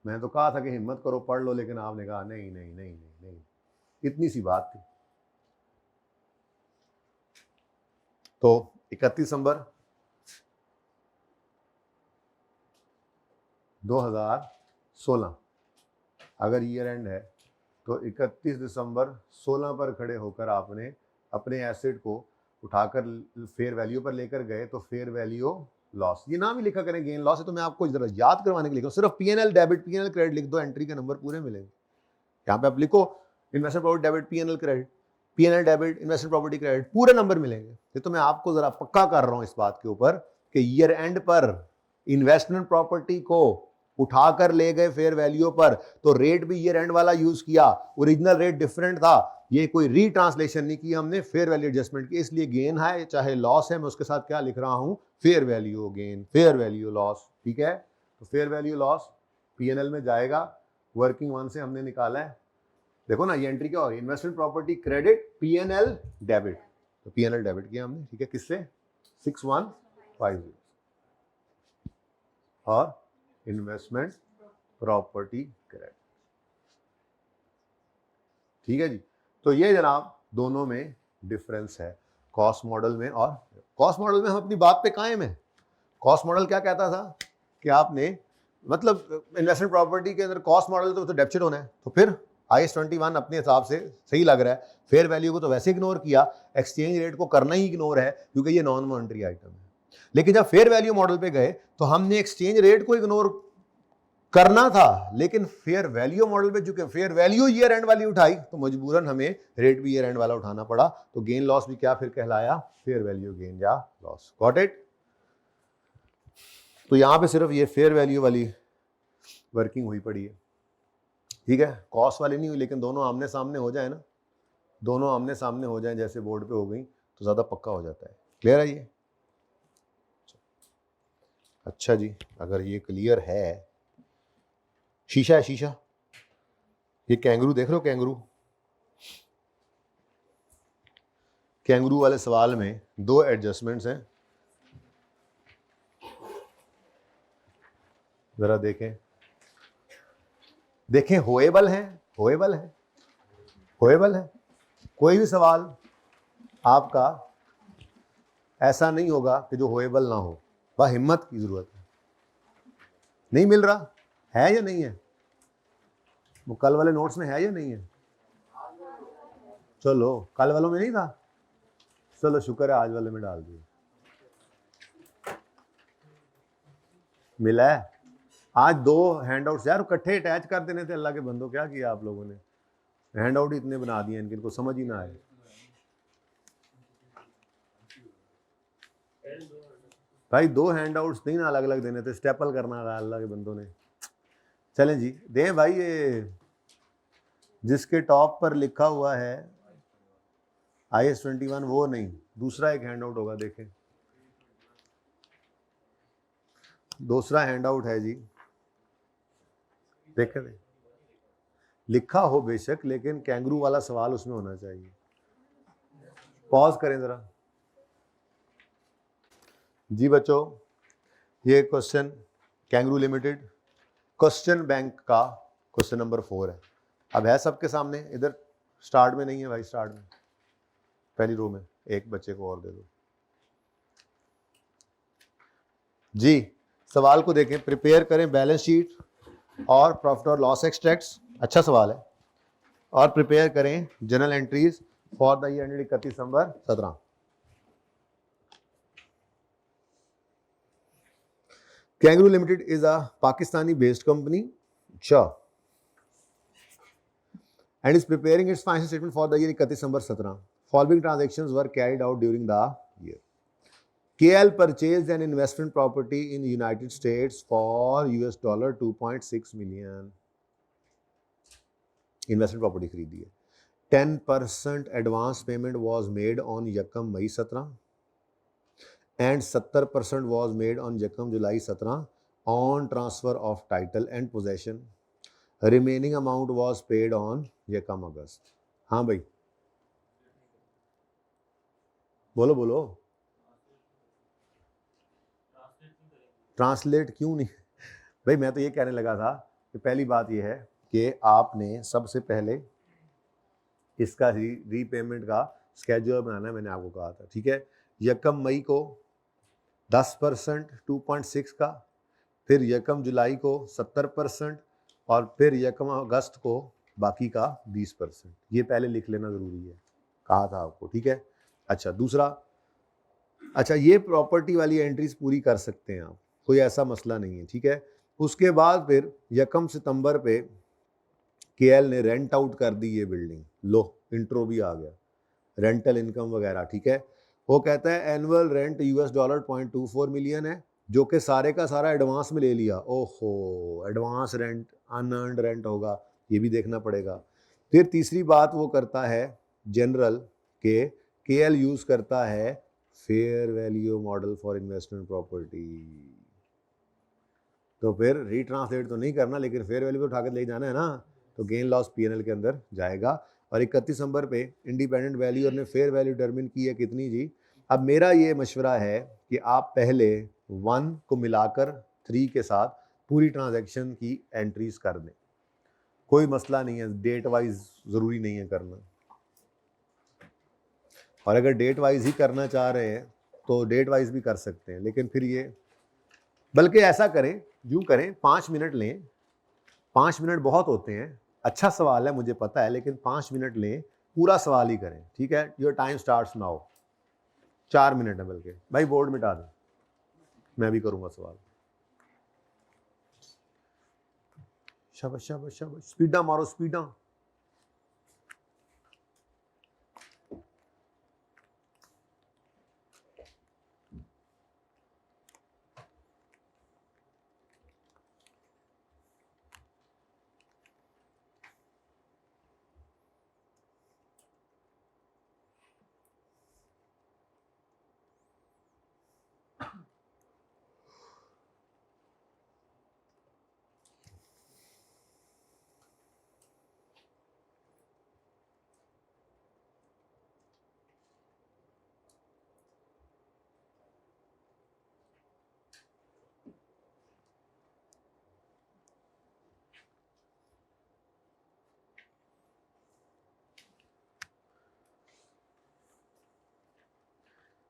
मैं तो कहा था कि हिम्मत करो पढ़ लो, लेकिन आपने कहा नहीं नहीं नहीं नहीं नहीं, इतनी सी बात थी। तो 31 दिसंबर 2016 अगर ईयर एंड है तो 31 दिसंबर 16 पर खड़े होकर आपने अपने एसेट को उठाकर फेयर वैल्यू पर लेकर गए, तो फेयर वैल्यू लॉस, ये नाम ही लिखा करें, गेन लॉस है। तो मैं आपको जरा याद करवाने के लिए सिर्फ P&L डेबिट P&L क्रेडिट लिख दो, एंट्री के नंबर पूरे मिलेंगे। यहाँ पे आप लिखो investment property debit P&L credit, P&L debit investment property credit, पूरे नंबर मिलेंगे। ये तो मैं आपको जरा पक्का कर रहा हूँ इस बात के ऊपर कि ईयर एंड पर इन्वेस्टमेंट प्रॉपर्टी को उठाकर ले गए फेयर वैल्यू पर, तो रेट भी ईयर एंड वाला यूज किया, ओरिजिनल रेट डिफरेंट था, ये कोई रीट्रांसलेशन नहीं किया हमने, फेयर वैल्यू एडजस्टमेंट की, इसलिए गेन है चाहे लॉस है, मैं उसके साथ क्या लिख रहा हूं, fair value gain fair value loss, ठीक है। तो फेयर वैल्यू लॉस P&L में जाएगा, वर्किंग वन से हमने निकाला है, देखो ना ये एंट्री क्या हो रही है, investment property credit P&L debit, तो P&L डेबिट किया हमने, ठीक है, किससे 6150 और इन्वेस्टमेंट प्रॉपर्टी क्रेडिट, ठीक है जी। तो ये जनाब दोनों में डिफरेंस है कॉस्ट मॉडल में, और कॉस्ट मॉडल में हम अपनी बात पे कायम है। कॉस्ट मॉडल क्या कहता था कि आपने मतलब इन्वेस्टमेंट प्रॉपर्टी के अंदर कॉस्ट मॉडल तो डेप्सिट होना है, तो फिर IAS 21 अपने हिसाब से सही लग रहा है, फेयर वैल्यू को तो वैसे इग्नोर किया, एक्सचेंज रेट को करना ही इग्नोर है क्योंकि ये नॉन मॉनेटरी आइटम है। लेकिन जब फेयर वैल्यू मॉडल पे गए तो हमने एक्सचेंज रेट को इग्नोर करना था, लेकिन फेयर वैल्यू मॉडल पे चूंकि फेयर वैल्यू ईयर एंड वाली उठाई तो मजबूरन हमें रेट भी ईयर एंड वाला उठाना पड़ा, तो गेन लॉस भी क्या फिर कहलाया, फेयर वैल्यू गेन या लॉस। Got it. तो यहां पे सिर्फ ये फेयर वैल्यू वाली वर्किंग हुई पड़ी है, ठीक है, कॉस्ट वाली नहीं हुई, लेकिन दोनों आमने सामने हो जाए ना, दोनों आमने सामने हो जाए जैसे बोर्ड पे हो गई तो ज्यादा पक्का हो जाता है। क्लियर है ये? अच्छा जी, अगर ये क्लियर है, शीशा है शीशा, ये कैंगरू देख रहे हो, कैंगरू, कैंगरू वाले सवाल में दो एडजस्टमेंट्स हैं, जरा देखें, देखें होएबल है, होएबल है, होएबल है। कोई भी सवाल आपका ऐसा नहीं होगा कि जो होएबल ना हो, वह हिम्मत की जरूरत है। नहीं मिल रहा है या नहीं है, वो कल वाले नोट्स में है या नहीं है, चलो कल वालों में नहीं था, चलो शुक्र है आज वाले में डाल दिया, मिला है। आज दो हैंडआउट्स यार इकट्ठे अटैच कर देने थे, अल्लाह के बंदो क्या किया आप लोगों ने, हैंडआउट इतने बना दिए इनके, इनको समझ ही ना आए। भाई दो हैंडआउट्स नहीं ना अलग अलग देने थे, स्टेपल करना था अल्लाह के बंदों ने। चलें जी, दें भाई, ये जिसके टॉप पर लिखा हुआ है IAS 21 वो नहीं, दूसरा एक हैंडआउट होगा, देखें दूसरा हैंडआउट है जी, देखें लिखा हो बेशक, लेकिन कैंगरू वाला सवाल उसमें होना चाहिए। पॉज करें जरा जी बच्चों, ये question kangaroo limited question bank का क्वेश्चन नंबर 4 है। अब है सबके सामने, इधर स्टार्ट में नहीं है भाई, स्टार्ट में पहली रो में, एक बच्चे को और दे दो जी। सवाल को देखें, प्रिपेयर करें बैलेंस शीट और प्रॉफिट और लॉस एक्सट्रैक्ट्स, अच्छा सवाल है, और प्रिपेयर करें general entries for the year ended 31 December 17। Kangaroo Limited is a Pakistani-based company, and is preparing its financial statement for the year 31 December 17. Following transactions were carried out during the year. KL purchased an investment property in the United States for US dollar 2.6 million. Investment property खरीदी है. 10% advance payment was made on यकम मई 17 and 70% was made on यकम जुलाई 17 on transfer of title and possession. Remaining amount was paid on यकम अगस्त. हाँ भाई बोलो बोलो. Translate क्यों नहीं भाई, मैं तो ये कहने लगा था कि पहली बात ये है कि आपने सबसे पहले इसका रीपेमेंट का स्केड्यूल बनाना है, मैंने आपको कहा था. ठीक है, यकम मई को 10% 2.6 का, फिर यकम जुलाई को 70% और फिर यकम अगस्त को बाकी का 20%. ये पहले लिख लेना ज़रूरी है, कहा था आपको. ठीक है. अच्छा दूसरा, अच्छा ये प्रॉपर्टी वाली एंट्रीज पूरी कर सकते हैं आप, कोई ऐसा मसला नहीं है. ठीक है. उसके बाद फिर यकम सितंबर पे केएल ने रेंट आउट कर दी ये बिल्डिंग. लो इंट्रो भी आ गया, रेंटल इनकम वगैरह. ठीक है. वो कहता है annual rent US dollar 0.24 million है, जो कि सारे का सारा एडवांस में ले लिया. ओहो, एडवांस रेंट अनअर्न्ड रेंट होगा, ये भी देखना पड़ेगा. फिर तीसरी बात वो करता है जनरल के केएल यूज करता है fair value model for investment property. तो फिर रीट्रांसलेट तो नहीं करना, लेकिन फेयर वैल्यू पे उठा के ले जाना है ना, तो गेन लॉस पीएनएल के अंदर जाएगा. और 31 नंबर पे इंडिपेंडेंट वैल्यू ने फेयर वैल्यू डिटरमिन की है कितनी जी. अब मेरा ये मशवरा है कि आप पहले 1 को मिलाकर 3 के साथ पूरी ट्रांजैक्शन की एंट्रीज कर दें, कोई मसला नहीं है. डेट वाइज ज़रूरी नहीं है करना, और अगर डेट वाइज ही करना चाह रहे हैं तो डेट वाइज भी कर सकते हैं. लेकिन फिर ये, बल्कि ऐसा करें, यूँ करें 5 मिनट लें. 5 मिनट बहुत होते हैं. अच्छा सवाल है मुझे पता है, लेकिन 5 मिनट लें, पूरा सवाल ही करें. ठीक है. Your time starts now. 4 minute है बल्कि. भाई बोर्ड मिटा दें, मैं भी करूंगा सवाल. शाबाश शाबाश शाबाश, स्पीडा मारो स्पीडा.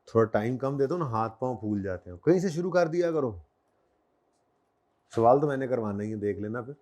थोड़ा टाइम कम दे दो ना, हाथ पांव फूल जाते हैं. कहीं से शुरू कर दिया करो. सवाल तो मैंने करवाना ही है, देख लेना फिर.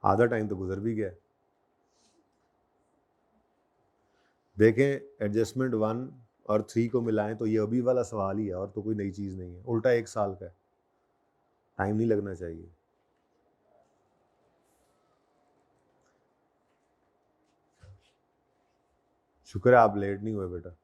आधा टाइम तो गुजर भी गया. देखें एडजस्टमेंट 1 और 3 को मिलाएं तो ये अभी वाला सवाल ही है, और तो कोई नई चीज़ नहीं है. उल्टा 1 साल का है, टाइम नहीं लगना चाहिए. शुक्र है आप लेट नहीं हुए बेटा.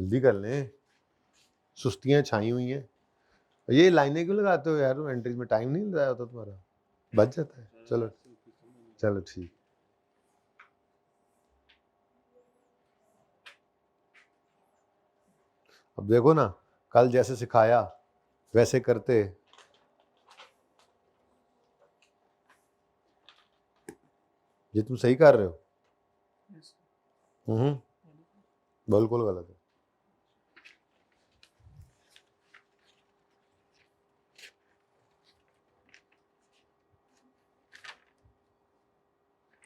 जल्दी कर लें, सुस्तियाँ छाई हुई हैं। ये लाइनें क्यों लगाते हो यार एंट्रीज में? टाइम नहीं लगाया होता तुम्हारा, बच जाता है। चलो चलो ठीक। अब देखो ना, कल जैसे सिखाया वैसे करते। ये तुम सही कर रहे हो? बिल्कुल गलत है।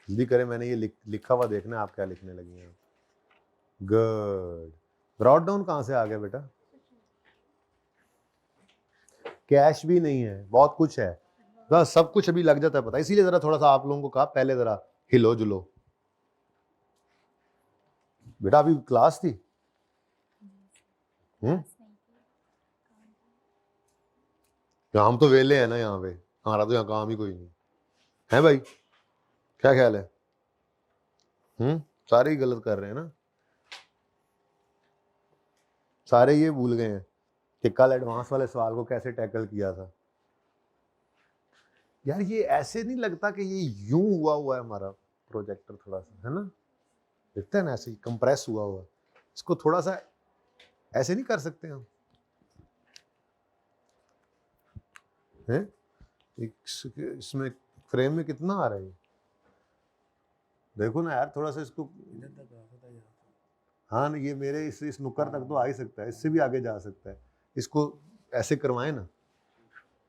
जल्दी करें, मैंने ये लिखा हुआ देखना आप क्या लिखने लगी हैं। गुड। ब्रॉड डाउन कहाँ से आ गया बेटा? कैश भी नहीं है, बहुत कुछ है, बस सब कुछ अभी लग जाता है पता। इसीलिए जरा थोड़ा सा आप लोगों को कहा पहले जरा हिलो जुलो। बेटा अभी क्लास थी? हम तो वेले हैं ना यहाँ पे, हमारा तो यहाँ काम ही कोई नहीं है भाई। क्या ख्याल है? सारे ही गलत कर रहे हैं ना, सारे ये भूल गए हैं कि कल एडवांस वाले सवाल को कैसे टैकल किया था। यार ये ऐसे नहीं लगता कि ये यूं हुआ है हमारा प्रोजेक्टर, थोड़ा सा है ना, दिखता है ना ऐसे ही कंप्रेस हुआ। इसको थोड़ा सा ऐसे नहीं कर सकते हम? हैं इसमें फ्रेम में कितना आ रहा है? देखो ना यार थोड़ा सा इसको। हाँ ना, ये मेरे इस नुक्कर तक तो आ ही सकता है, इससे भी आगे जा सकता है। इसको ऐसे करवाएं ना,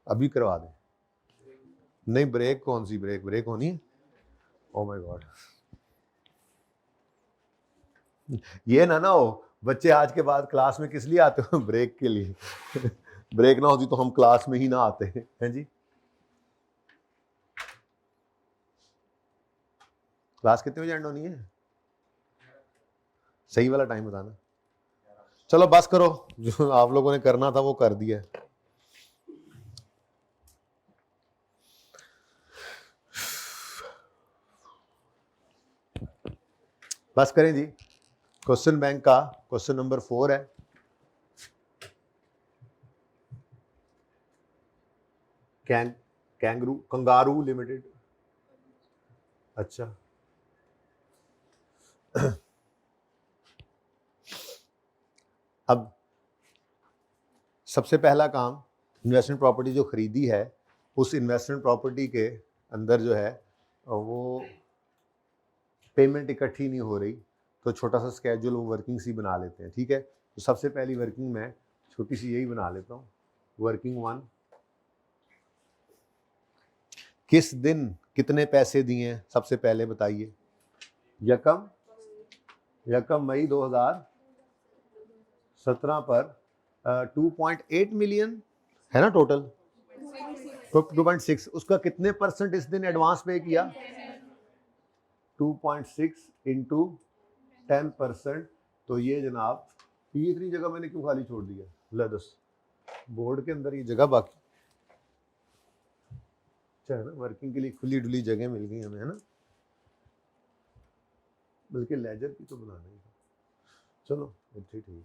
अभी करवा दें। नहीं ब्रेक कौन सी ब्रेक होनी है? ओ माय गॉड, ये ना हो बच्चे आज के बाद क्लास में किस लिए आते हो? ब्रेक के लिए। ब्रेक ना होती तो हम क्लास में ही ना आते हैं जी। क्लास कितने बजे एंड होनी है? सही वाला टाइम बताना। चलो बस करो, जो आप लोगों ने करना था वो कर दिया। बस करें जी। क्वेश्चन बैंक का क्वेश्चन नंबर 4 है। Kangaroo limited. अच्छा अब सबसे पहला काम, इन्वेस्टमेंट प्रॉपर्टी जो खरीदी है उस इन्वेस्टमेंट प्रॉपर्टी के अंदर जो है वो पेमेंट इकट्ठी नहीं हो रही, तो छोटा सा स्केड्यूल वो वर्किंग सी बना लेते हैं। ठीक है, तो सबसे पहली वर्किंग मैं छोटी सी यही बना लेता हूँ। वर्किंग 1, किस दिन कितने पैसे दिए हैं सबसे पहले बताइए। यकम मई 2017 पर 2.8 मिलियन है ना टोटल, 2.6। उसका कितने परसेंट इस दिन एडवांस पे किया? 2.6 इंटू 10%। तो ये जनाब ये इतनी जगह मैंने क्यों खाली छोड़ दिया? ले दस बोर्ड के अंदर ये जगह बाकी है ना, वर्किंग के लिए खुली डुली जगह मिल गई हमें, है ना, बल्कि लेजर की तो बनाना ही था। चलो ठीक है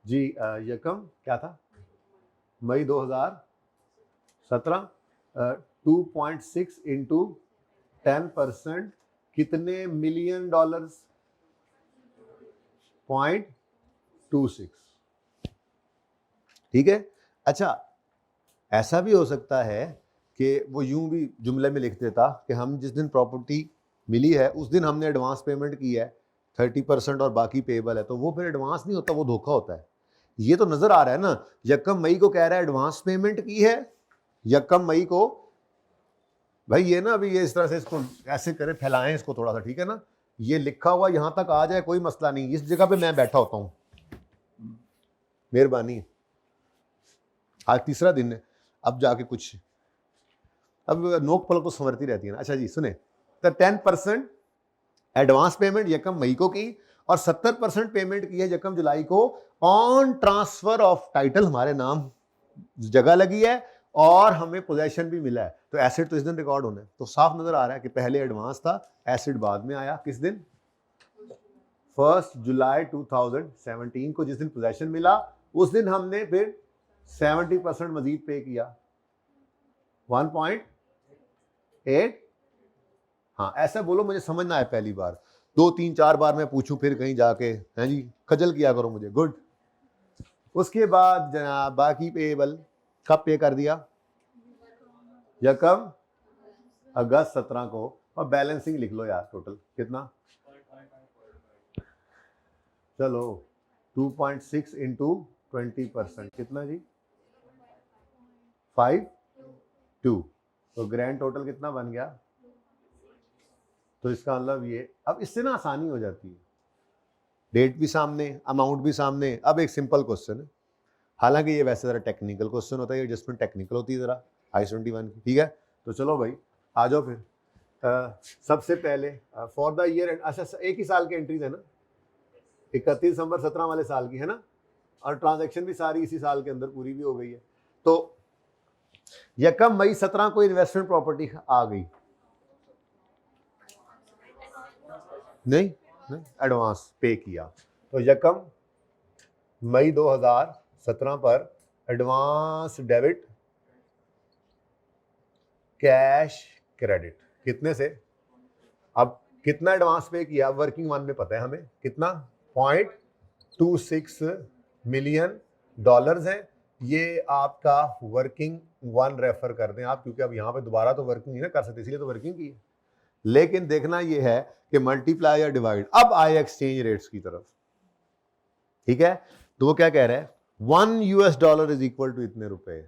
जी। यकम क्या था? मई 2017। 2.6 इंटू 10% कितने मिलियन डॉलर्स? 0.26। ठीक है। अच्छा ऐसा भी हो सकता है कि वो यूं भी जुमले में लिख देता कि हम जिस दिन प्रॉपर्टी मिली है उस दिन हमने एडवांस पेमेंट की है 30% और बाकी पेएबल है, तो वो फिर एडवांस नहीं होता, वो धोखा होता है। ये तो नजर आ रहा है ना, यकम मई को कह रहा है एडवांस पेमेंट की है, यकम मई को। भाई ये ना अभी ये इस तरह से इसको ऐसे करें, फैलाएं इसको थोड़ा सा, ठीक है ना, ये लिखा हुआ यहां तक आ जाए कोई मसला नहीं, इस जगह पे मैं बैठा होता हूं, मेहरबानी। आज तीसरा दिन है, अब जाके कुछ अब नोक पलक तो संवरती रहती है ना। अच्छा जी सुने, तो 10% एडवांस पेमेंट यकम मई को की और 70% पेमेंट की है यकम जुलाई को ऑन ट्रांसफर ऑफ टाइटल, हमारे नाम जगह लगी है और हमें पोजेशन भी मिला है, तो एसेट तो इस दिन रिकॉर्ड होना है। तो साफ नजर आ रहा है कि पहले एडवांस था, एसेट बाद में आया। किस दिन? 1 जुलाई 2017 को जिस दिन पोजेशन मिला उस दिन हमने फिर 70% मजीद पे किया 1.8। हाँ ऐसा बोलो मुझे समझ ना आए पहली बार, 2 3 4 बार मैं पूछूं फिर कहीं जाके हैं जी खजल किया करो मुझे। गुड। उसके बाद जनाब बाकी पेएबल कब पे कर दिया? यकम अगस्त 17 को। और बैलेंसिंग लिख लो यार टोटल कितना, चलो 2.6 इंटू 20% कितना जी 5.2। तो ग्रैंड टोटल कितना बन गया? तो इसका मतलब ये, अब इससे ना आसानी हो जाती है, डेट भी सामने अमाउंट भी सामने। अब एक सिंपल क्वेश्चन है, हालांकि ये वैसे ज़रा टेक्निकल क्वेश्चन होता है, एडजस्टमेंट टेक्निकल होती है ज़रा I-21 की, ठीक है। तो चलो भाई आ जाओ फिर। सबसे पहले फॉर द ईयर, अच्छा एक ही साल की एंट्रीज है ना, 31 दिसंबर 17 वाले साल की है ना, और ट्रांजैक्शन भी सारी इसी साल के अंदर पूरी भी हो गई है। तो यकम मई 17 को इन्वेस्टमेंट प्रॉपर्टी आ गई, नहीं एडवांस पे किया। तो यकम मई 2017 पर एडवांस डेबिट कैश क्रेडिट कितने से? अब कितना एडवांस पे किया वर्किंग वन में पता है हमें कितना, 0.26 मिलियन डॉलर्स है। ये आपका वर्किंग वन रेफर कर दें आप, क्योंकि अब यहाँ पे दोबारा तो वर्किंग नहीं ना कर सकते, इसलिए तो वर्किंग की है। लेकिन देखना ये है कि मल्टीप्लाई या डिवाइड। अब आए एक्सचेंज रेट्स की तरफ, ठीक है। तो वो क्या कह रहा है, $1 इज इक्वल टू इतने रुपए।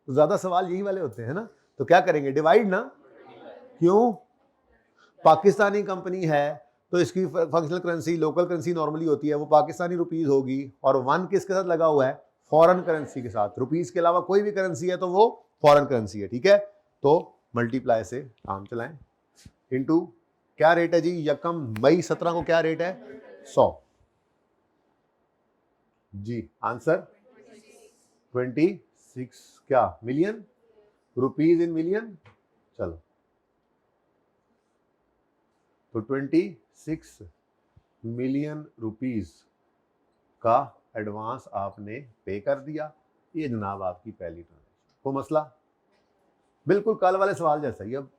तो ज्यादा सवाल यही वाले होते हैं ना, तो क्या करेंगे डिवाइड ना। क्यों? पाकिस्तानी कंपनी है तो इसकी functional currency local currency normally होती है, वो पाकिस्तानी रुपीस होगी, और वन किसके साथ लगा हुआ है? फॉरेन करेंसी के साथ। रुपीस के अलावा कोई भी करेंसी है तो वो फॉरेन करेंसी है, ठीक है। तो मल्टीप्लाई से काम चलाएं, इनटू क्या रेट है जी, यकम मई 17 को क्या रेट है? 100 जी। आंसर 26 क्या मिलियन रुपीज इन मिलियन। चलो तो 26 मिलियन रुपीस का एडवांस आपने पे कर दिया। ये जनाब आपकी पहली ट्रांजेक्शन। कोई मसला? बिल्कुल कल वाले सवाल जैसा ही। अब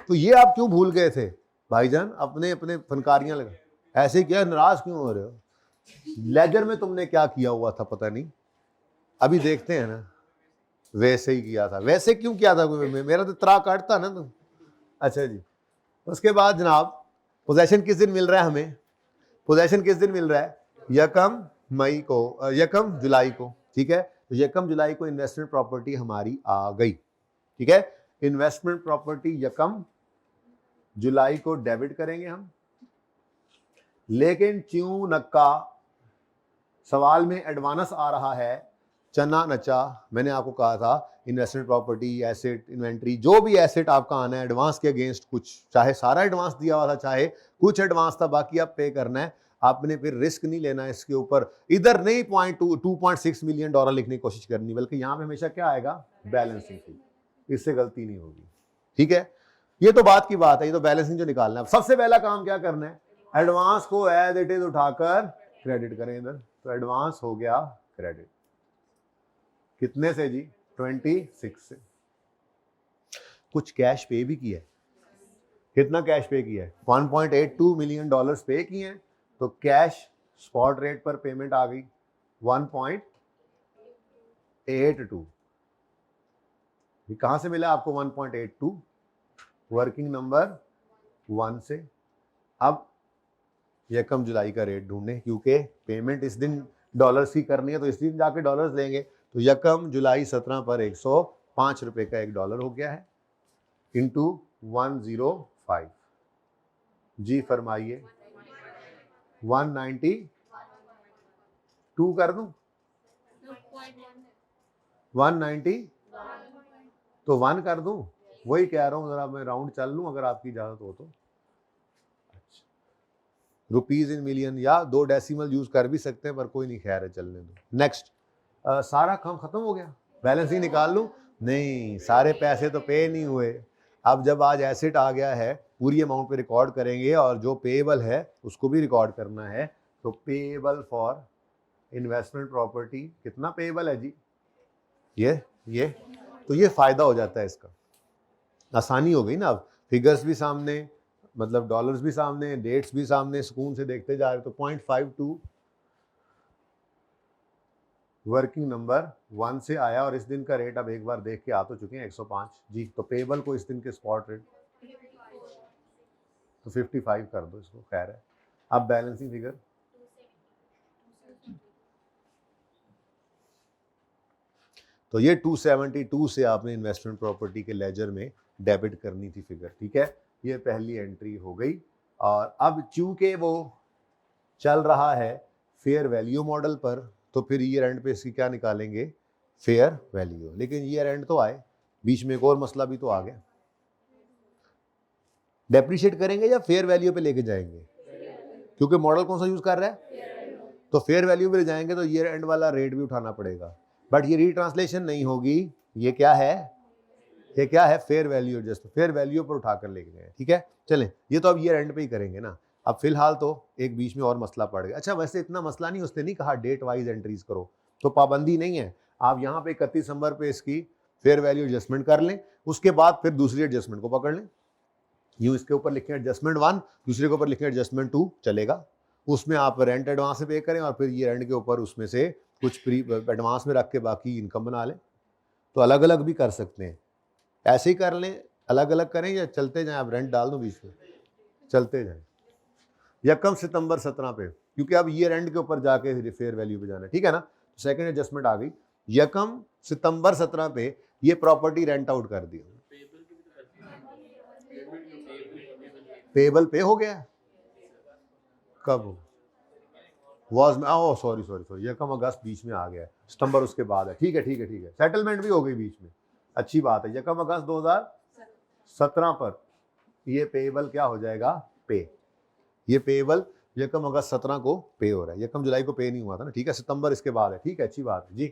तो ये आप क्यों भूल गए थे भाईजान? अपने अपने फनकारियां लगा ऐसे क्या, नाराज क्यों हो रहे हो? लेजर में तुमने क्या किया हुआ था पता नहीं, अभी देखते हैं ना। वैसे ही किया था। वैसे क्यों किया था? मेरा तो तरा काटता ना तुम। अच्छा जी। उसके बाद जनाब पोजेशन किस दिन मिल रहा है हमें? पोजेशन किस दिन मिल रहा है? यकम मई को, यकम जुलाई को, ठीक है। तो यकम जुलाई को इन्वेस्टमेंट प्रॉपर्टी हमारी आ गई, ठीक है। इन्वेस्टमेंट प्रॉपर्टी यकम जुलाई को डेबिट करेंगे हम। लेकिन च्यों नक्का सवाल में एडवांस आ रहा है, चना नचा। मैंने आपको कहा था इन्वेस्टमेंट प्रॉपर्टी, एसेट, इन्वेंट्री, जो भी एसेट आपका आना है एडवांस के अगेंस्ट, कुछ चाहे सारा एडवांस दिया हुआ था चाहे कुछ एडवांस था, बाकी आप पे करना है। आपने फिर रिस्क नहीं लेना है इसके ऊपर। इधर नहीं 2.6 मिलियन डॉलर लिखने की कोशिश करनी, बल्कि यहाँ पे हमेशा क्या आएगा? बैलेंसिंग फी। इससे गलती नहीं होगी, ठीक है। ये तो बात की बात है, ये तो बैलेंसिंग जो निकालना है। सबसे पहला काम क्या करना है? एडवांस को एज इट इज उठाकर क्रेडिट करें इधर। तो एडवांस हो गया क्रेडिट कितने से जी? 26 से। कुछ कैश पे भी किया है। कितना कैश पे किया है? 1.82 मिलियन डॉलर्स पे किए हैं। तो कैश स्पॉट रेट पर पेमेंट आ गई 1.82। ये कहां से मिला आपको 1.82? वर्किंग नंबर 1 से। अब यकम जुलाई का रेट ढूंढने, क्योंकि पेमेंट इस दिन डॉलर्स की करनी है तो इस दिन जाके डॉलर्स लेंगे। तो यकम जुलाई 17 पर 105 रुपए का $1 हो गया है, इंटू 105 जी। फरमाइए 192 कर दूं? 190 तो 1 कर दूं? वही कह रहा हूं, जरा मैं राउंड चल लूं अगर आपकी इजाजत हो तो। अच्छा, रुपीज इन मिलियन, या 2 डेसिमल यूज कर भी सकते हैं, पर कोई नहीं, खैर है चलने दो। नेक्स्ट। सारा काम खत्म हो गया, बैलेंसिंग निकाल लूं? नहीं, सारे पैसे तो पे नहीं हुए। अब जब आज एसेट आ गया है पूरी अमाउंट पे रिकॉर्ड करेंगे और जो पेएबल है उसको भी रिकॉर्ड करना है। तो पेएबल फॉर इन्वेस्टमेंट प्रॉपर्टी कितना पेएबल है जी, ये तो ये फायदा हो जाता है इसका, आसानी हो गई ना। अब फिगर्स भी सामने, मतलब डॉलर्स भी सामने, डेट्स भी सामने, सुकून से देखते जा रहे। तो 0.52 वर्किंग नंबर 1 से आया और इस दिन का रेट अब एक बार देख के आ तो चुके हैं 105 जी। तो पेबल को इस दिन के स्पॉट रेट तो 55 कर दो इसको, खैर है। अब बैलेंसिंग फिगर तो ये 272 से आपने इन्वेस्टमेंट प्रॉपर्टी के लेजर में डेबिट करनी थी फिगर, ठीक है। ये पहली एंट्री हो गई। और अब चूंकि वो चल रहा है फेयर वैल्यू मॉडल पर, तो फिर ईयर एंड पे इसकी क्या निकालेंगे, फेयर वैल्यू। लेकिन ईयर एंड तो आए, बीच में एक और मसला भी तो आ गया, डेप्रिशिएट करेंगे या फेयर वैल्यू पे लेके जाएंगे, क्योंकि मॉडल कौन सा यूज कर रहा है, तो फेयर वैल्यू पे ले जाएंगे तो ईयर एंड वाला रेट भी उठाना पड़ेगा। बट ये रीट्रांसलेशन नहीं होगी, ये क्या है, ये क्या है, fair value adjust, fair value पर उठाकर लेके जाए, ठीक है। चलें, ये तो अब ईयर एंड पे ही करेंगे ना। अब फिलहाल तो एक बीच में और मसला पड़ गया। अच्छा वैसे इतना मसला नहीं, उसने नहीं कहा डेट वाइज एंट्रीज करो, तो पाबंदी नहीं है। आप यहाँ पे 31 दिसंबर पे इसकी फेयर वैल्यू एडजस्टमेंट कर लें, उसके बाद फिर दूसरी एडजस्टमेंट को पकड़ लें। यूँ इसके ऊपर लिखें एडजस्टमेंट 1, दूसरे के ऊपर लिखें एडजस्टमेंट 2, चलेगा। उसमें आप रेंट एडवांस से पे करें और फिर ईयर एंड के ऊपर उसमें से कुछ प्री एडवांस में रख के बाकी इनकम बना लें। तो अलग अलग भी कर सकते हैं, ऐसे ही कर लें, अलग अलग करें या चलते जाएं। आप रेंट डाल दो बीच में, चलते जाएं। यकम सितंबर 17 पे, क्योंकि अब ईयर एंड के ऊपर जाके फेयर वैल्यू पे जाना है, ठीक है ना। तो सेकंड एडजस्टमेंट आ गई, यकम सितंबर 17 पे ये प्रॉपर्टी रेंट आउट कर दी। पेबल पे हो गया कब, वॉज में, ओह सॉरी सॉरी सॉरी, यकम अगस्त बीच में आ गया, सितंबर उसके बाद है, ठीक है ठीक है ठीक है। सेटलमेंट भी हो गई बीच में, अच्छी बात है। यकम अगस्त 2017 पर ये पेबल क्या हो जाएगा, पे। ये पेबल यकम अगस्त 17 को पे हो रहा है, यकम जुलाई को पे नहीं हुआ था ना, ठीक है। सितंबर इसके बाद है, ठीक है, अच्छी बात है जी।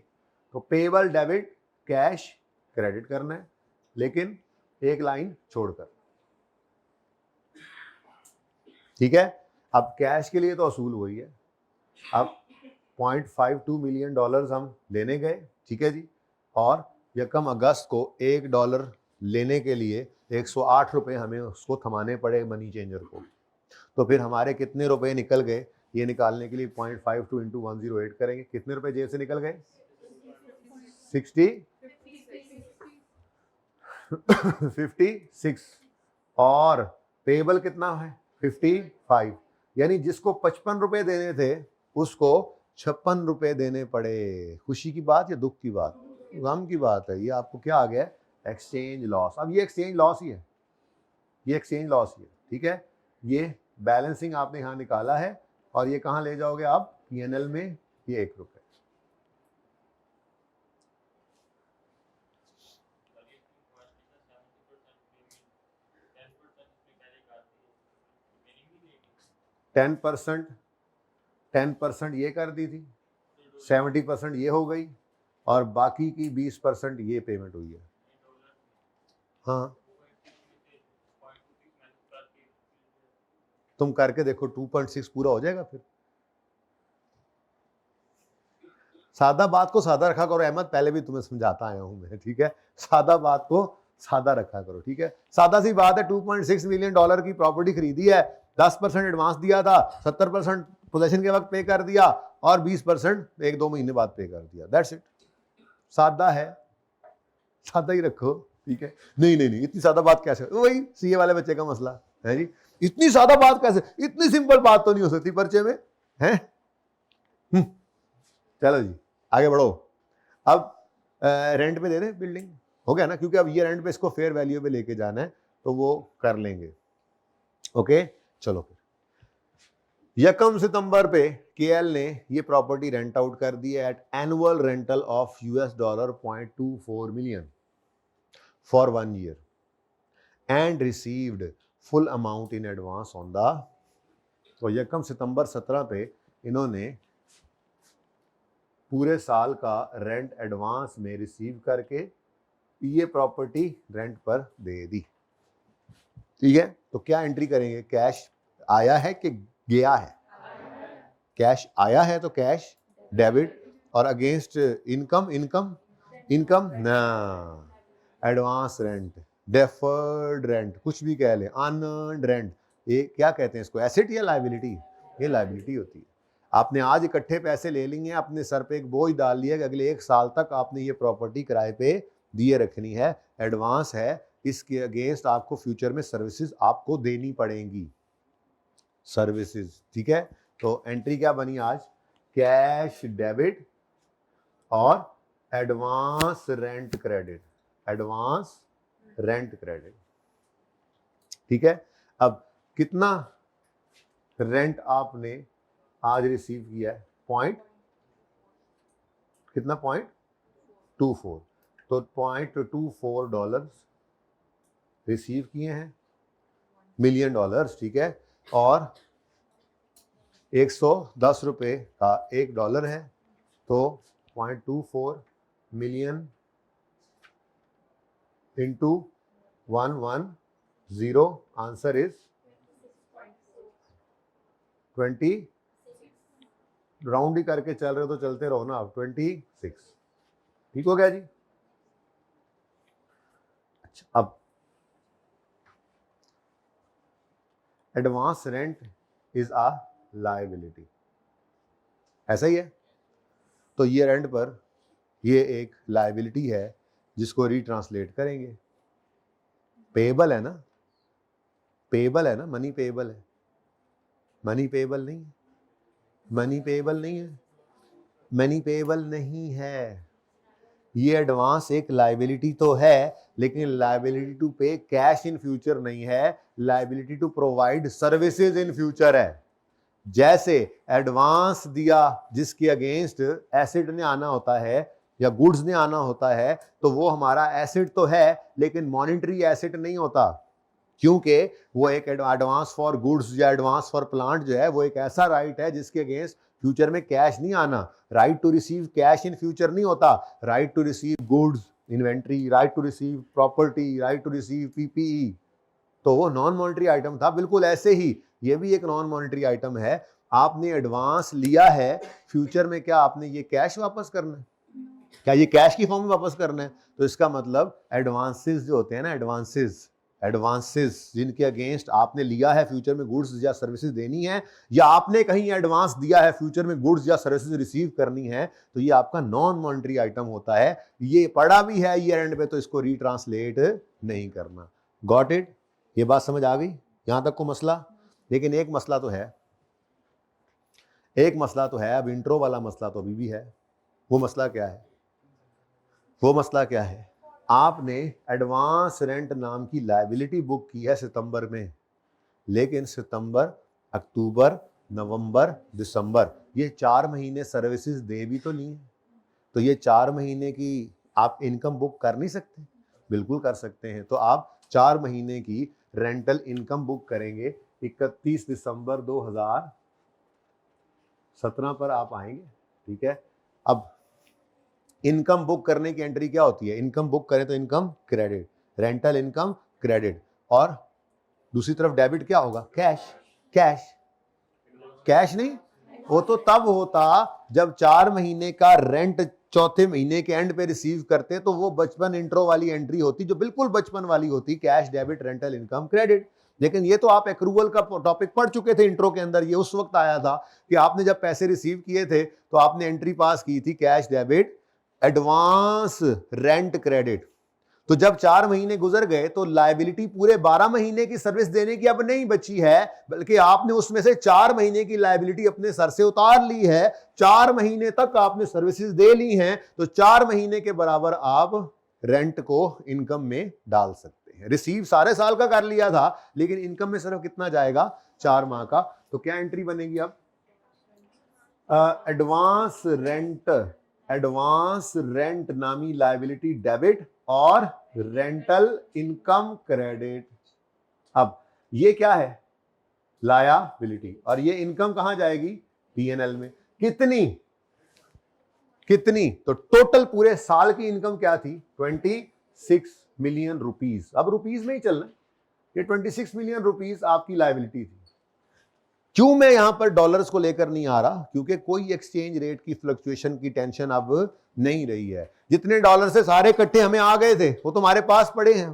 तो पेबल डेबिट कैश क्रेडिट करना है, लेकिन एक लाइन छोड़कर, ठीक है। अब कैश के लिए तो असूल वही है। अब 0.52 मिलियन डॉलर्स हम लेने गए, ठीक है जी। और यकम अगस्त को $1 लेने के लिए 108 रुपये हमें उसको थमाने पड़े मनी चेंजर को। तो फिर हमारे कितने रुपए निकल गए, ये निकालने के लिए 0.52 इंटू 108 करेंगे। कितने रुपए जेब से निकल गए, 56। और पेबल कितना है, 55। यानी जिसको 55 रुपए देने थे उसको 56 रुपए देने पड़े। खुशी की बात या दुख की बात, गम की बात है। ये आपको क्या आ गया, एक्सचेंज लॉस। अब ये एक्सचेंज लॉस ही है, ये एक्सचेंज लॉस ही है, ठीक है। ये बैलेंसिंग आपने यहाँ निकाला है और ये कहाँ ले जाओगे आप, पीएनएल में, ये 1 रुपए। टेन परसेंट ये कर दी थी, 70% ये हो गई और बाकी की 20% ये पेमेंट हुई है। हाँ तुम करके देखो, 2.6 पूरा हो जाएगा। फिर सादा बात को सादा रखा करो अहमद, पहले भी तुम्हें समझाता आया हूं मैं, ठीक है। सादा बात को सादा रखा करो, ठीक है। सादा सी बात है, 2.6 मिलियन डॉलर की प्रॉपर्टी खरीदी है, 10% एडवांस दिया था, 70% पोजेशन के वक्त पे कर दिया और 20% 1-2 महीने बाद पे कर दिया, दैट्स इट। सादा है, सादा ही रखो, ठीक है। नहीं नहीं नहीं, इतनी सादा बात कैसे, वही सीए वाले बच्चे का मसला है जी, इतनी सादा बात कैसे, इतनी सिंपल बात तो नहीं हो सकती पर्चे में, है। चलो जी आगे बढ़ो। अब रेंट पे दे रहे बिल्डिंग, हो गया ना, क्योंकि अब ये रेंट पे इसको फेयर वैल्यू पे लेके जाना है तो वो कर लेंगे, ओके। चलो फिर यकम सितंबर पे केएल ने ये प्रॉपर्टी रेंट आउट कर दी है at annual rental of $0.24 million for 1 year and received full amount in advance on the. तो यकम सितंबर 17 पे इन्होंने पूरे साल का रेंट एडवांस में रिसीव करके ये प्रॉपर्टी रेंट पर दे दी। ठीक है, तो क्या एंट्री करेंगे, कैश आया है कि गया है, कैश आया है तो कैश डेबिट, और अगेंस्ट इनकम इनकम इनकम ना, एडवांस रेंट, डेफर्ड रेंट, कुछ भी कह लें, अनअर्न्ड रेंट, ये क्या कहते हैं इसको, एसेट या लायबिलिटी, ये लायबिलिटी होती है। आपने आज इकट्ठे पैसे ले लिए, अपने सर पे एक बोझ डाल लिया कि अगले 1 साल तक आपने ये प्रॉपर्टी किराए पे दिए रखनी है, एडवांस है, इसके अगेंस्ट आपको फ्यूचर में सर्विसेज आपको देनी पड़ेंगी, सर्विसेज। ठीक है, तो एंट्री क्या बनी आज, कैश डेबिट और advance rent credit, advance rent credit. ठीक है, अब कितना रेंट आपने आज रिसीव किया है, कितना, $0.24, तो $0.24 रिसीव किए हैं, $1 मिलियन। ठीक है, और 110 रुपये का $1 है, तो 0.24 million into 110, answer is 20, round ही करके चल रहे हो तो चलते रहो ना, अब 26। ठीक हो गया जी। अच्छा, अब advance rent is a liability, ऐसा ही है, तो ये रेंट पर ये एक लायबिलिटी है जिसको रिट्रांसलेट करेंगे, पेएबल है ना, पेएबल है ना, मनी पेएबल है, मनी पेएबल नहीं है, मनी पेएबल नहीं है, मनी पेएबल नहीं है, ये एडवांस एक लायबिलिटी तो है, लेकिन liability to pay cash in future नहीं है, liability to provide services in future है। जैसे एडवांस दिया जिसके अगेंस्ट एसेट ने आना होता है या गुड्स ने आना होता है, तो वो हमारा एसेट तो है लेकिन मॉनिटरी एसेट नहीं होता, क्योंकि वो एक एडवांस फॉर गुड्स या एडवांस फॉर प्लांट जो है वो एक ऐसा राइट है जिसके अगेंस्ट फ्यूचर में कैश नहीं आना। Right to receive cash in future नहीं होता, right to receive goods, inventory, right to receive property, right to receive PPE, तो वो नॉन मॉनिटरी आइटम था। बिल्कुल ऐसे ही ये भी एक नॉन मॉनिटरी आइटम है, आपने एडवांस लिया है, फ्यूचर में क्या आपने ये कैश वापस करना है, क्या ये कैश की फॉर्म में वापस करना है, तो इसका मतलब एडवांसेस जो होते हैं ना, एडवांसेस जिनके अगेंस्ट आपने लिया है फ्यूचर में गुड्स या सर्विसेज देनी है, या आपने कहीं एडवांस दिया है फ्यूचर में गुड्स या सर्विसेज रिसीव करनी है, तो ये आपका नॉन मॉनिटरी आइटम होता है। ये पड़ा भी है ईयर एंड पे तो इसको रिट्रांसलेट नहीं करना। गॉट इट, ये बात समझ आ गई यहां तक को मसला। लेकिन एक मसला तो है, एक मसला तो है, अब इंट्रो वाला मसला तो अभी भी है। वो मसला क्या है, वो मसला क्या है, आपने एडवांस रेंट नाम की लायबिलिटी बुक की है सितंबर में, लेकिन सितंबर, अक्टूबर, नवंबर, दिसंबर, ये 4 महीने सर्विसेज दे भी तो नहीं है, तो ये 4 महीने की आप इनकम बुक कर नहीं सकते? बिल्कुल कर सकते हैं। तो आप 4 महीने की रेंटल इनकम बुक करेंगे, 31 दिसंबर 2017 पर आप आएंगे। ठीक है, अब इनकम बुक करने की एंट्री क्या होती है, इनकम बुक करें तो income credit, rental income credit, और दूसरी तरफ डेबिट क्या होगा, कैश। कैश, कैश नहीं, वो तो तब होता जब 4 महीने का रेंट चौथे महीने के एंड पे रिसीव करते, तो वो बचपन इंट्रो वाली एंट्री होती जो बिल्कुल बचपन वाली होती, cash debit rental income credit. लेकिन ये तो आप एक्रूवल का टॉपिक पढ़ चुके थे इंट्रो के अंदर, ये उस वक्त आया था कि आपने जब पैसे रिसीव किए थे तो आपने एंट्री पास की थी cash debit advance rent credit. तो जब 4 महीने गुजर गए तो लायबिलिटी पूरे 12 महीने की सर्विस देने की अब नहीं बची है, बल्कि आपने उसमें से 4 महीने की लायबिलिटी अपने सर से उतार ली है, 4 महीने तक आपने सर्विसेज दे ली हैं, तो 4 महीने के बराबर आप रेंट को इनकम में डाल सकते हैं। रिसीव सारे साल का कर लिया था, लेकिन इनकम में सिर्फ कितना जाएगा, 4 माह का। तो क्या एंट्री बनेगी अब, एडवांस रेंट नामी लायबिलिटी डेबिट और रेंटल इनकम क्रेडिट। अब ये क्या है, लायबिलिटी, और ये इनकम कहां जाएगी, पीएनएल में। कितनी कितनी, तो टोटल पूरे साल की इनकम क्या थी, 26 मिलियन रुपीस। अब रुपीस में ही चलना, ये 26 मिलियन रुपीस आपकी लायबिलिटी थी। क्यों मैं यहां पर डॉलर्स को लेकर नहीं आ रहा? क्योंकि कोई एक्सचेंज रेट की फ्लक्चुएशन की टेंशन अब नहीं रही है। जितने डॉलर से सारे इकट्ठे हमें आ गए थे वो तुम्हारे पास पड़े हैं,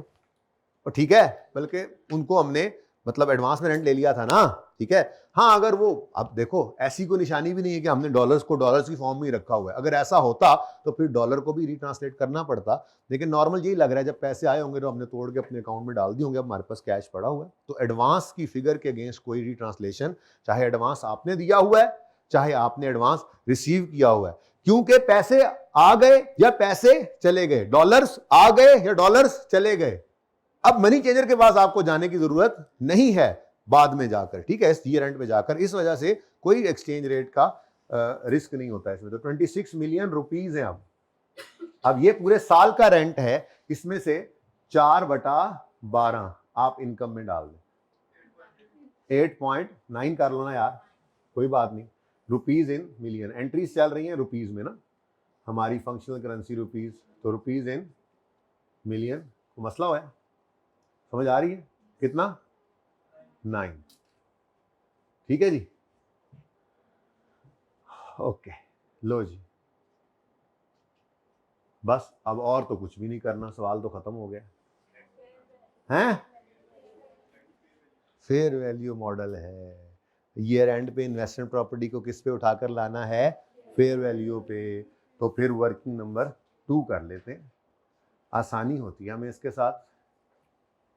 और ठीक है, बल्कि उनको हमने मतलब एडवांस में रेंट ले लिया था ना, ठीक है। हाँ, अगर वो, अब देखो ऐसी कोई निशानी भी नहीं है कि हमने डॉलर्स को डॉलर्स की फॉर्म में ही रखा हुआ है। अगर ऐसा होता तो फिर डॉलर को भी रिट्रांसलेट करना पड़ता, लेकिन नॉर्मल यही लग रहा है जब पैसे आए होंगे तो हमने तोड़ के अपने अकाउंट में डाल दिए होंगे, अब हमारे पास कैश पड़ा हुआ है। तो एडवांस की फिगर के अगेंस्ट कोई रिट्रांसलेशन, चाहे एडवांस आपने दिया हुआ है चाहे आपने एडवांस रिसीव किया हुआ है, क्योंकि पैसे आ गए या पैसे चले गए, डॉलर्स आ गए या डॉलर्स चले गए। अब मनी चेंजर के पास आपको जाने की जरूरत नहीं है बाद में जाकर, ठीक है, इस ईयर एंड में जाकर। इस वजह से कोई एक्सचेंज रेट का रिस्क नहीं होता है इसमें। तो 26 मिलियन रुपीज है। अब ये पूरे साल का रेंट है, इसमें से 4/12 आप इनकम में डाल दें। 8.9 कर लो ना यार, कोई बात नहीं। रुपीज इन मिलियन, एंट्रीज चल रही हैं रुपीज में ना, हमारी फंक्शनल करेंसी रुपीज, तो रुपीज इन मिलियन को मसला हुआ है, समझ आ रही है? कितना? 9। ठीक है जी, ओके, लो जी, बस अब और तो कुछ भी नहीं करना, सवाल तो खत्म हो गया हैं। फेयर वैल्यू मॉडल है, ईयर एंड पे इन्वेस्टमेंट प्रॉपर्टी को किस पे उठाकर लाना है? फेयर वैल्यू पे। तो फिर वर्किंग नंबर 2 कर लेते हैं, आसानी होती है हमें इसके साथ।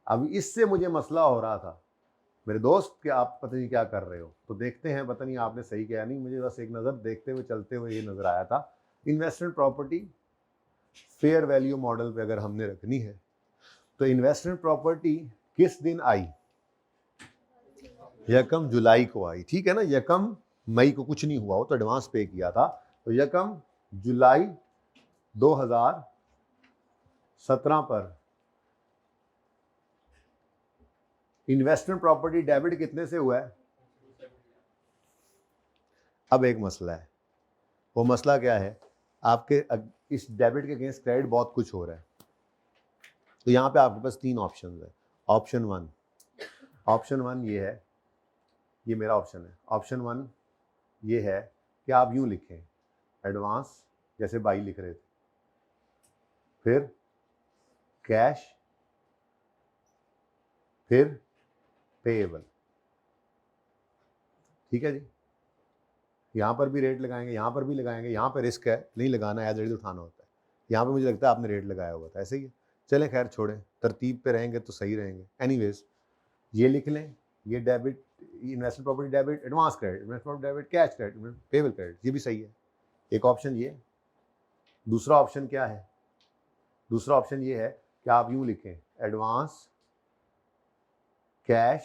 अब इससे मुझे मसला हो रहा था मेरे दोस्त कि आप पता नहीं क्या कर रहे हो, तो देखते हैं, पता नहीं आपने सही किया नहीं, मुझे बस एक नज़र देखते हुए चलते हुए ये नज़र आया था। Investment property fair value model पे अगर हमने रखनी है तो इन्वेस्टमेंट प्रॉपर्टी किस दिन आई? यकम जुलाई को आई, ठीक है ना। यकम मई को कुछ नहीं हुआ हो तो एडवांस पे किया था, तो यकम जुलाई 2017 पर इन्वेस्टमेंट प्रॉपर्टी डेबिट कितने से हुआ है? अब एक मसला है, वो मसला क्या है? आपके इस डेबिट के अगेंस्ट क्रेडिट बहुत कुछ हो रहा है, तो यहाँ पे आपके पास 3 ऑप्शन है। ऑप्शन वन ये है, ये मेरा ऑप्शन है। ऑप्शन 1 ये है कि आप यूं लिखें, एडवांस जैसे बाई लिख रहे थे, फिर कैश, फिर पेएबल, ठीक है जी। यहाँ पर भी रेट लगाएंगे, यहाँ पर भी लगाएंगे, यहाँ पर रिस्क है, नहीं लगाना, एज इट इज उठाना होता है। यहाँ पे मुझे लगता है आपने रेट लगाया हुआ था, ऐसे ही है। चलें खैर छोड़ें, तरतीब पे रहेंगे तो सही रहेंगे। एनीवेज ये लिख लें, ये debit, investment property debit, advance credit, investment property debit, cash credit, payable credit, ये भी सही है। एक ऑप्शन ये। दूसरा ऑप्शन क्या है? दूसरा ऑप्शन ये है कि आप यूं लिखें, एडवांस, कैश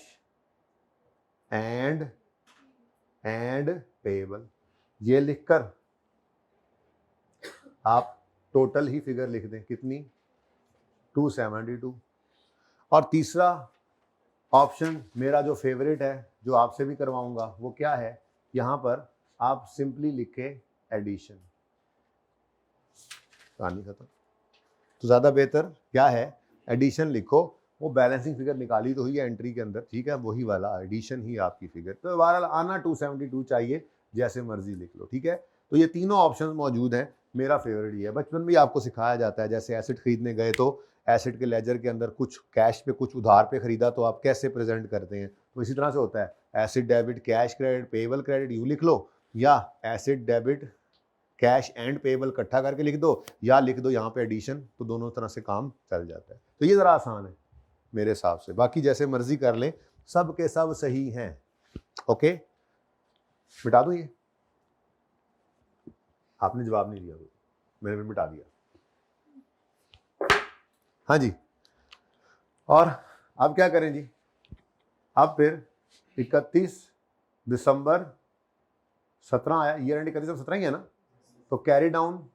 एंड पेएबल। ये लिखकर आप टोटल ही फिगर लिख दें, कितनी? 272। और तीसरा ऑप्शन मेरा जो फेवरेट है, जो आपसे भी करवाऊंगा, वो क्या है? यहां पर आप सिंपली लिखें एडिशन, कहानी खत्म। तो ज़्यादा बेहतर क्या है? एडिशन लिखो, वो बैलेंसिंग फिगर निकाली तो हुई है एंट्री के अंदर, ठीक है, वही वाला एडिशन ही आपकी फिगर। तो बहरहाल आना 272 चाहिए, जैसे मर्जी लिख लो, ठीक है। तो ये तीनों ऑप्शन मौजूद हैं। मेरा फेवरेट ये है, बचपन में आपको सिखाया जाता है, जैसे एसेट खरीदने गए तो एसेट के लेजर के अंदर कुछ कैश पे कुछ उधार पे खरीदा तो आप कैसे प्रेजेंट करते हैं, तो इसी तरह से होता है। Asset debit cash credit payable credit यूँ लिख लो, या asset debit cash and payable इकट्ठा करके लिख दो, या लिख दो यहाँ पे एडिशन, तो दोनों तरह से काम चल जाता है। तो ये ज़रा आसान है मेरे हिसाब से, बाकी जैसे मर्जी कर लें, सब के सब सही हैं। ओके, मिटा दूं ये? आपने जवाब नहीं दिया, मैंने भी मिटा दिया। हाँ जी, और अब क्या करें जी? अब फिर 31 दिसंबर 17 आया, ईयर एंड 31 17 ही है ना, तो कैरी डाउन।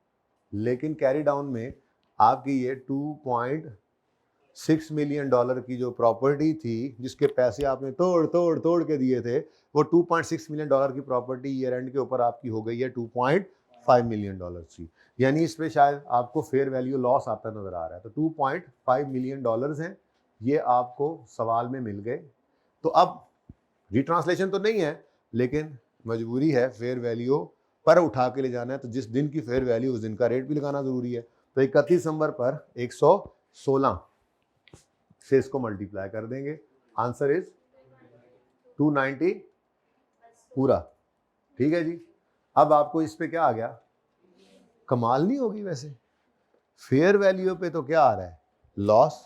लेकिन कैरी डाउन में आपकी ये 2.6 मिलियन डॉलर की जो प्रॉपर्टी थी, जिसके पैसे आपने तोड़ के दिए थे, वो 2.6 मिलियन डॉलर की प्रॉपर्टी ईयर एंड के ऊपर आपकी हो गई है 2.5 मिलियन डॉलर की। यानी इस पे शायद आपको फेयर वैल्यू लॉस आता नजर आ रहा है। तो 2.5 मिलियन डॉलर्स हैं ये आपको सवाल में मिल गए। तो अब रिट्रांसलेशन तो नहीं है, लेकिन मजबूरी है, फेयर वैल्यू पर उठा के ले जाना है, तो जिस दिन की फेयर वैल्यू उस दिन का रेट भी लगाना जरूरी है। तो 31 दिसंबर पर 116 से इसको मल्टीप्लाई कर देंगे, आंसर इज 290 पूरा। ठीक है जी। अब आपको इस पे क्या आ गया, कमाल नहीं होगी वैसे, फेयर वैल्यू पे तो क्या आ रहा है, लॉस,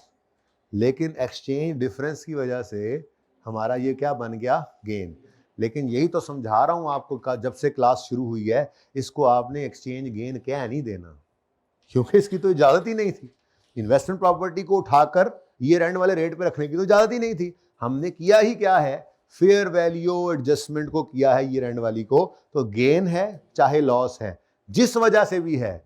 लेकिन एक्सचेंज डिफरेंस की वजह से हमारा ये क्या बन गया, गेन। लेकिन यही तो समझा रहा हूं आपको, जब से क्लास शुरू हुई है इसको आपने एक्सचेंज गेन कह नहीं देना, क्योंकि इसकी तो इजाजत ही नहीं थी। इन्वेस्टमेंट प्रॉपर्टी को उठाकर ईयर एंड वाले रेट पे रखने की तो इजाजत ही नहीं थी। हमने किया ही क्या है, फेयर वैल्यू एडजस्टमेंट को किया है ईयर एंड वाली को, तो गेन है चाहे लॉस है, जिस वजह से भी है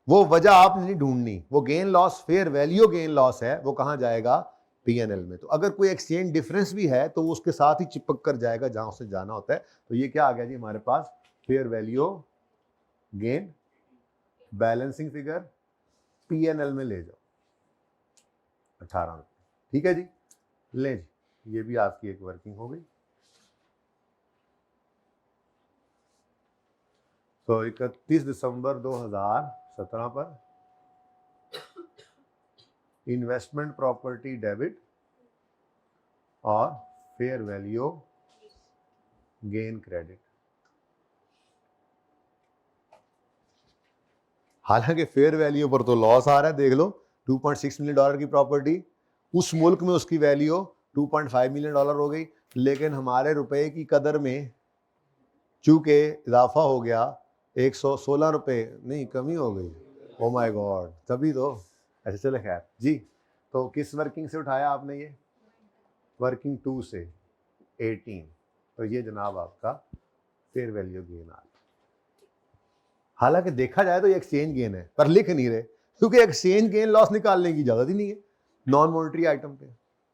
वो वजह आपने नहीं ढूंढनी, वो gain loss, fair value gain loss है, वो कहां जाएगा, पीएनएल में। तो अगर कोई एक्सचेंज डिफरेंस भी है तो वो उसके साथ ही चिपक कर जाएगा जहां उसे जाना होता है। तो ये क्या आ गया जी हमारे पास, fair value gain, balancing figure PNL में ले जाओ 18 रुपये। ठीक है जी, ले जी, ये भी आपकी एक वर्किंग हो गई। तो 31 दिसंबर 2017 पर इन्वेस्टमेंट प्रॉपर्टी डेबिट और फेयर वैल्यू गेन क्रेडिट। हालांकि फेयर वैल्यू पर तो लॉस आ रहा है, देख लो, $2.6 मिलियन की प्रॉपर्टी, उस मुल्क में उसकी वैल्यू $2.5 मिलियन हो गई, लेकिन हमारे रुपए की कदर में चूंकि इजाफा हो गया 116 रुपये, नहीं कमी हो गई, ओ माय गॉड, तभी तो ऐसे चले। खैर जी, तो किस वर्किंग से उठाया आपने ये, वर्किंग 2 से 18, तो ये जनाब आपका फेयर वैल्यू गेन आ गया। हालांकि देखा जाए तो ये एक्सचेंज गेन है, पर लिख नहीं रहे, क्योंकि एक्सचेंज गेन लॉस निकालने की इजाजत ही नहीं है नॉन मॉनेटरी आइटम पे।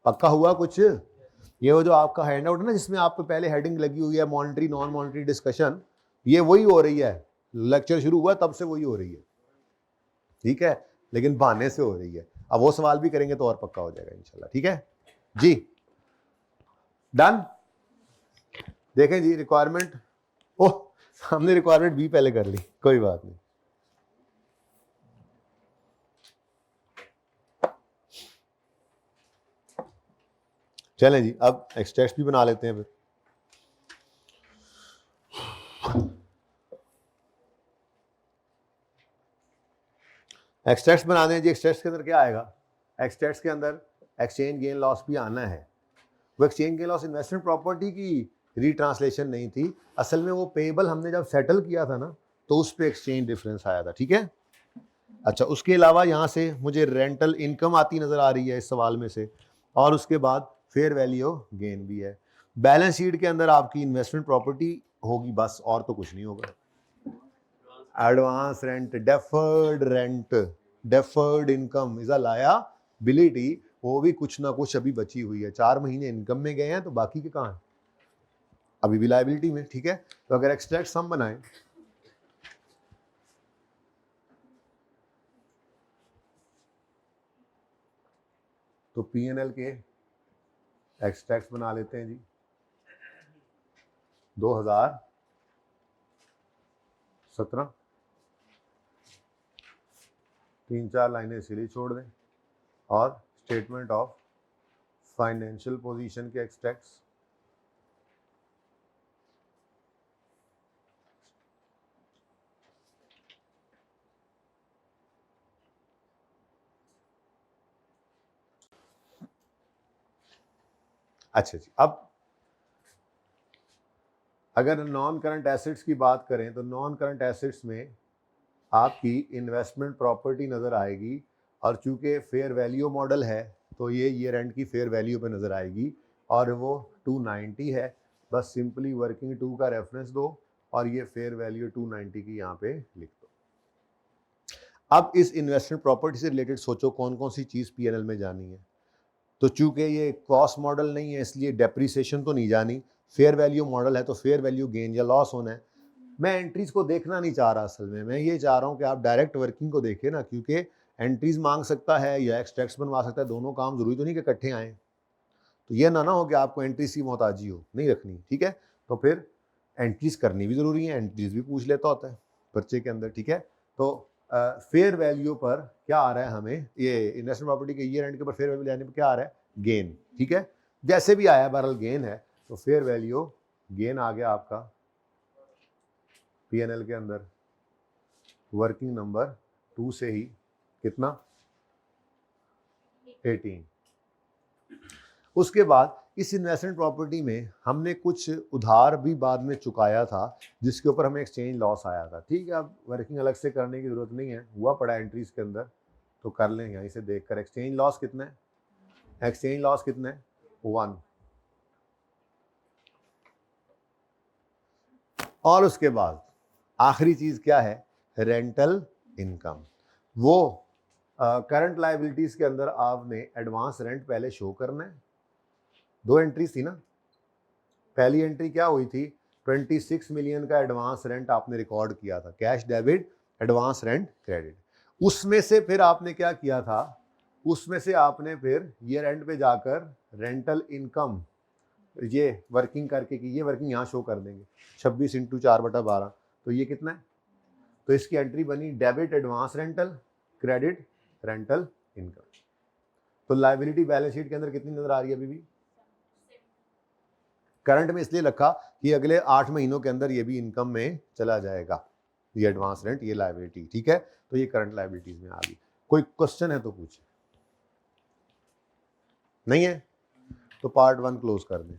पक्का हुआ कुछ, ये वो जो आपका हैंड आउट है ना, जिसमें आपको पहले हेडिंग लगी हुई है मॉनेटरी नॉन मॉनेटरी डिस्कशन, ये वही हो रही है, लेक्चर शुरू हुआ तब से वही हो रही है। ठीक है, लेकिन बहाने से हो रही है। अब वो सवाल भी करेंगे तो और पक्का हो जाएगा इंशाल्लाह। ठीक है जी, डन। देखें जी रिक्वायरमेंट, ओह हमने रिक्वायरमेंट भी पहले कर ली, कोई बात नहीं। चलें जी, अब एक्सट्रैक्ट भी बना लेते हैं फिर। एक्सट्रैक्ट बना दें जी। एक्सट्रैक्ट के अंदर क्या आएगा, एक्सट्रैक्ट के अंदर एक्सचेंज गेन लॉस भी आना है। वो exchange gain loss investment property की रीट्रांसलेशन नहीं थी, असल में वो पेबल हमने जब सेटल किया था ना, तो उस पर एक्सचेंज डिफरेंस आया था। ठीक है, अच्छा, उसके अलावा यहाँ से मुझे रेंटल इनकम आती नजर आ रही है इस सवाल में से, और उसके बाद फेयर वैल्यू गेन भी है। बैलेंस शीट के अंदर आपकी इन्वेस्टमेंट प्रॉपर्टी होगी बस, और तो कुछ नहीं होगा। Advance rent, deferred rent, deferred income is a liability, वो भी कुछ ना कुछ अभी बची हुई है। 4 महीने इनकम में गए हैं, तो बाकी के कहाँ हैं, अभी भी लायबिलिटी में। ठीक है, तो अगर एक्सट्रैक्ट सम बनाएं, तो पीएनएल के एक्सट्रैक्ट बना लेते हैं जी। 2017 3-4 लाइनें इसीलिए छोड़ दें, और स्टेटमेंट ऑफ फाइनेंशियल पोजीशन के एक्सट्रैक्ट्स, अच्छा जी। अब अगर नॉन करंट एसेट्स की बात करें, तो नॉन करंट एसेट्स में आपकी इन्वेस्टमेंट प्रॉपर्टी नज़र आएगी, और चूंकि फेयर वैल्यू मॉडल है तो ये ईयर एंड की फेयर वैल्यू पे नज़र आएगी, और वो 290 है। बस सिंपली वर्किंग 2 का रेफरेंस दो, और ये फेयर वैल्यू 290 की यहाँ पे लिख दो। अब इस इन्वेस्टमेंट प्रॉपर्टी से रिलेटेड सोचो कौन कौन सी चीज़ पीएनएल में जानी है। तो चूंकि ये कॉस्ट मॉडल नहीं है, इसलिए डेप्रिसिएशन तो नहीं जानी, फेयर वैल्यू मॉडल है तो फेयर वैल्यू गेन या लॉस होना है। मैं एंट्रीज को देखना नहीं चाह रहा, असल में मैं ये चाह रहा हूँ कि आप डायरेक्ट वर्किंग को देखें ना, क्योंकि एंट्रीज मांग सकता है या एक्सट्रैक्ट्स बनवा सकता है, दोनों काम जरूरी तो नहीं कि इकट्ठे आए। तो ये ना हो कि आपको एंट्रीज की मोहताजी हो, नहीं रखनी, ठीक है। तो फिर एंट्रीज करनी भी जरूरी है, एंट्रीज भी पूछ लेता होता है पर्चे के अंदर, ठीक है। तो फेयर वैल्यू पर क्या आ रहा है हमें, ये इन्वेस्टमेंट प्रॉपर्टी के ईयर एंड के ऊपर फेयर वैल्यू लेने पर क्या आ रहा है, गेन, ठीक है। जैसे भी आया बहरहाल गेन है, तो फेयर वैल्यू गेन आ गया आपका पीएनएल के अंदर वर्किंग नंबर 2 से ही कितना 18। उसके बाद इस इन्वेस्टमेंट प्रॉपर्टी में हमने कुछ उधार भी बाद में चुकाया था जिसके ऊपर हमें एक्सचेंज लॉस आया था, ठीक है। अब वर्किंग अलग से करने की जरूरत नहीं है, हुआ पड़ा एंट्रीज के अंदर, तो कर लें यहीं से देखकर। एक्सचेंज लॉस कितना है, एक्सचेंज लॉस कितना है 1। और उसके बाद आखिरी चीज क्या है, रेंटल इनकम। वो करंट लायबिलिटीज के अंदर आपने एडवांस रेंट पहले शो करना है। 2 एंट्रीज थी ना, पहली एंट्री क्या हुई थी, 26 मिलियन का एडवांस रेंट आपने रिकॉर्ड किया था, cash debit advance rent credit. उसमें से फिर आपने क्या किया था, उसमें से आपने फिर ईयर एंड पे जाकर रेंटल इनकम ये वर्किंग करके की, ये वर्किंग यहाँ शो कर देंगे 26 × 4/12, तो ये कितना है, तो इसकी एंट्री बनी debit advance rental credit rental income. तो लायबिलिटी बैलेंस शीट के अंदर कितनी नजर आ रही है अभी भी, करंट में इसलिए रखा कि अगले 8 महीनों के अंदर ये भी इनकम में चला जाएगा, ये एडवांस रेंट, ये लायबिलिटी, ठीक है। तो ये करंट लायबिलिटीज में आ गई। कोई क्वेश्चन है तो पूछे, नहीं है तो पार्ट 1 क्लोज कर दें।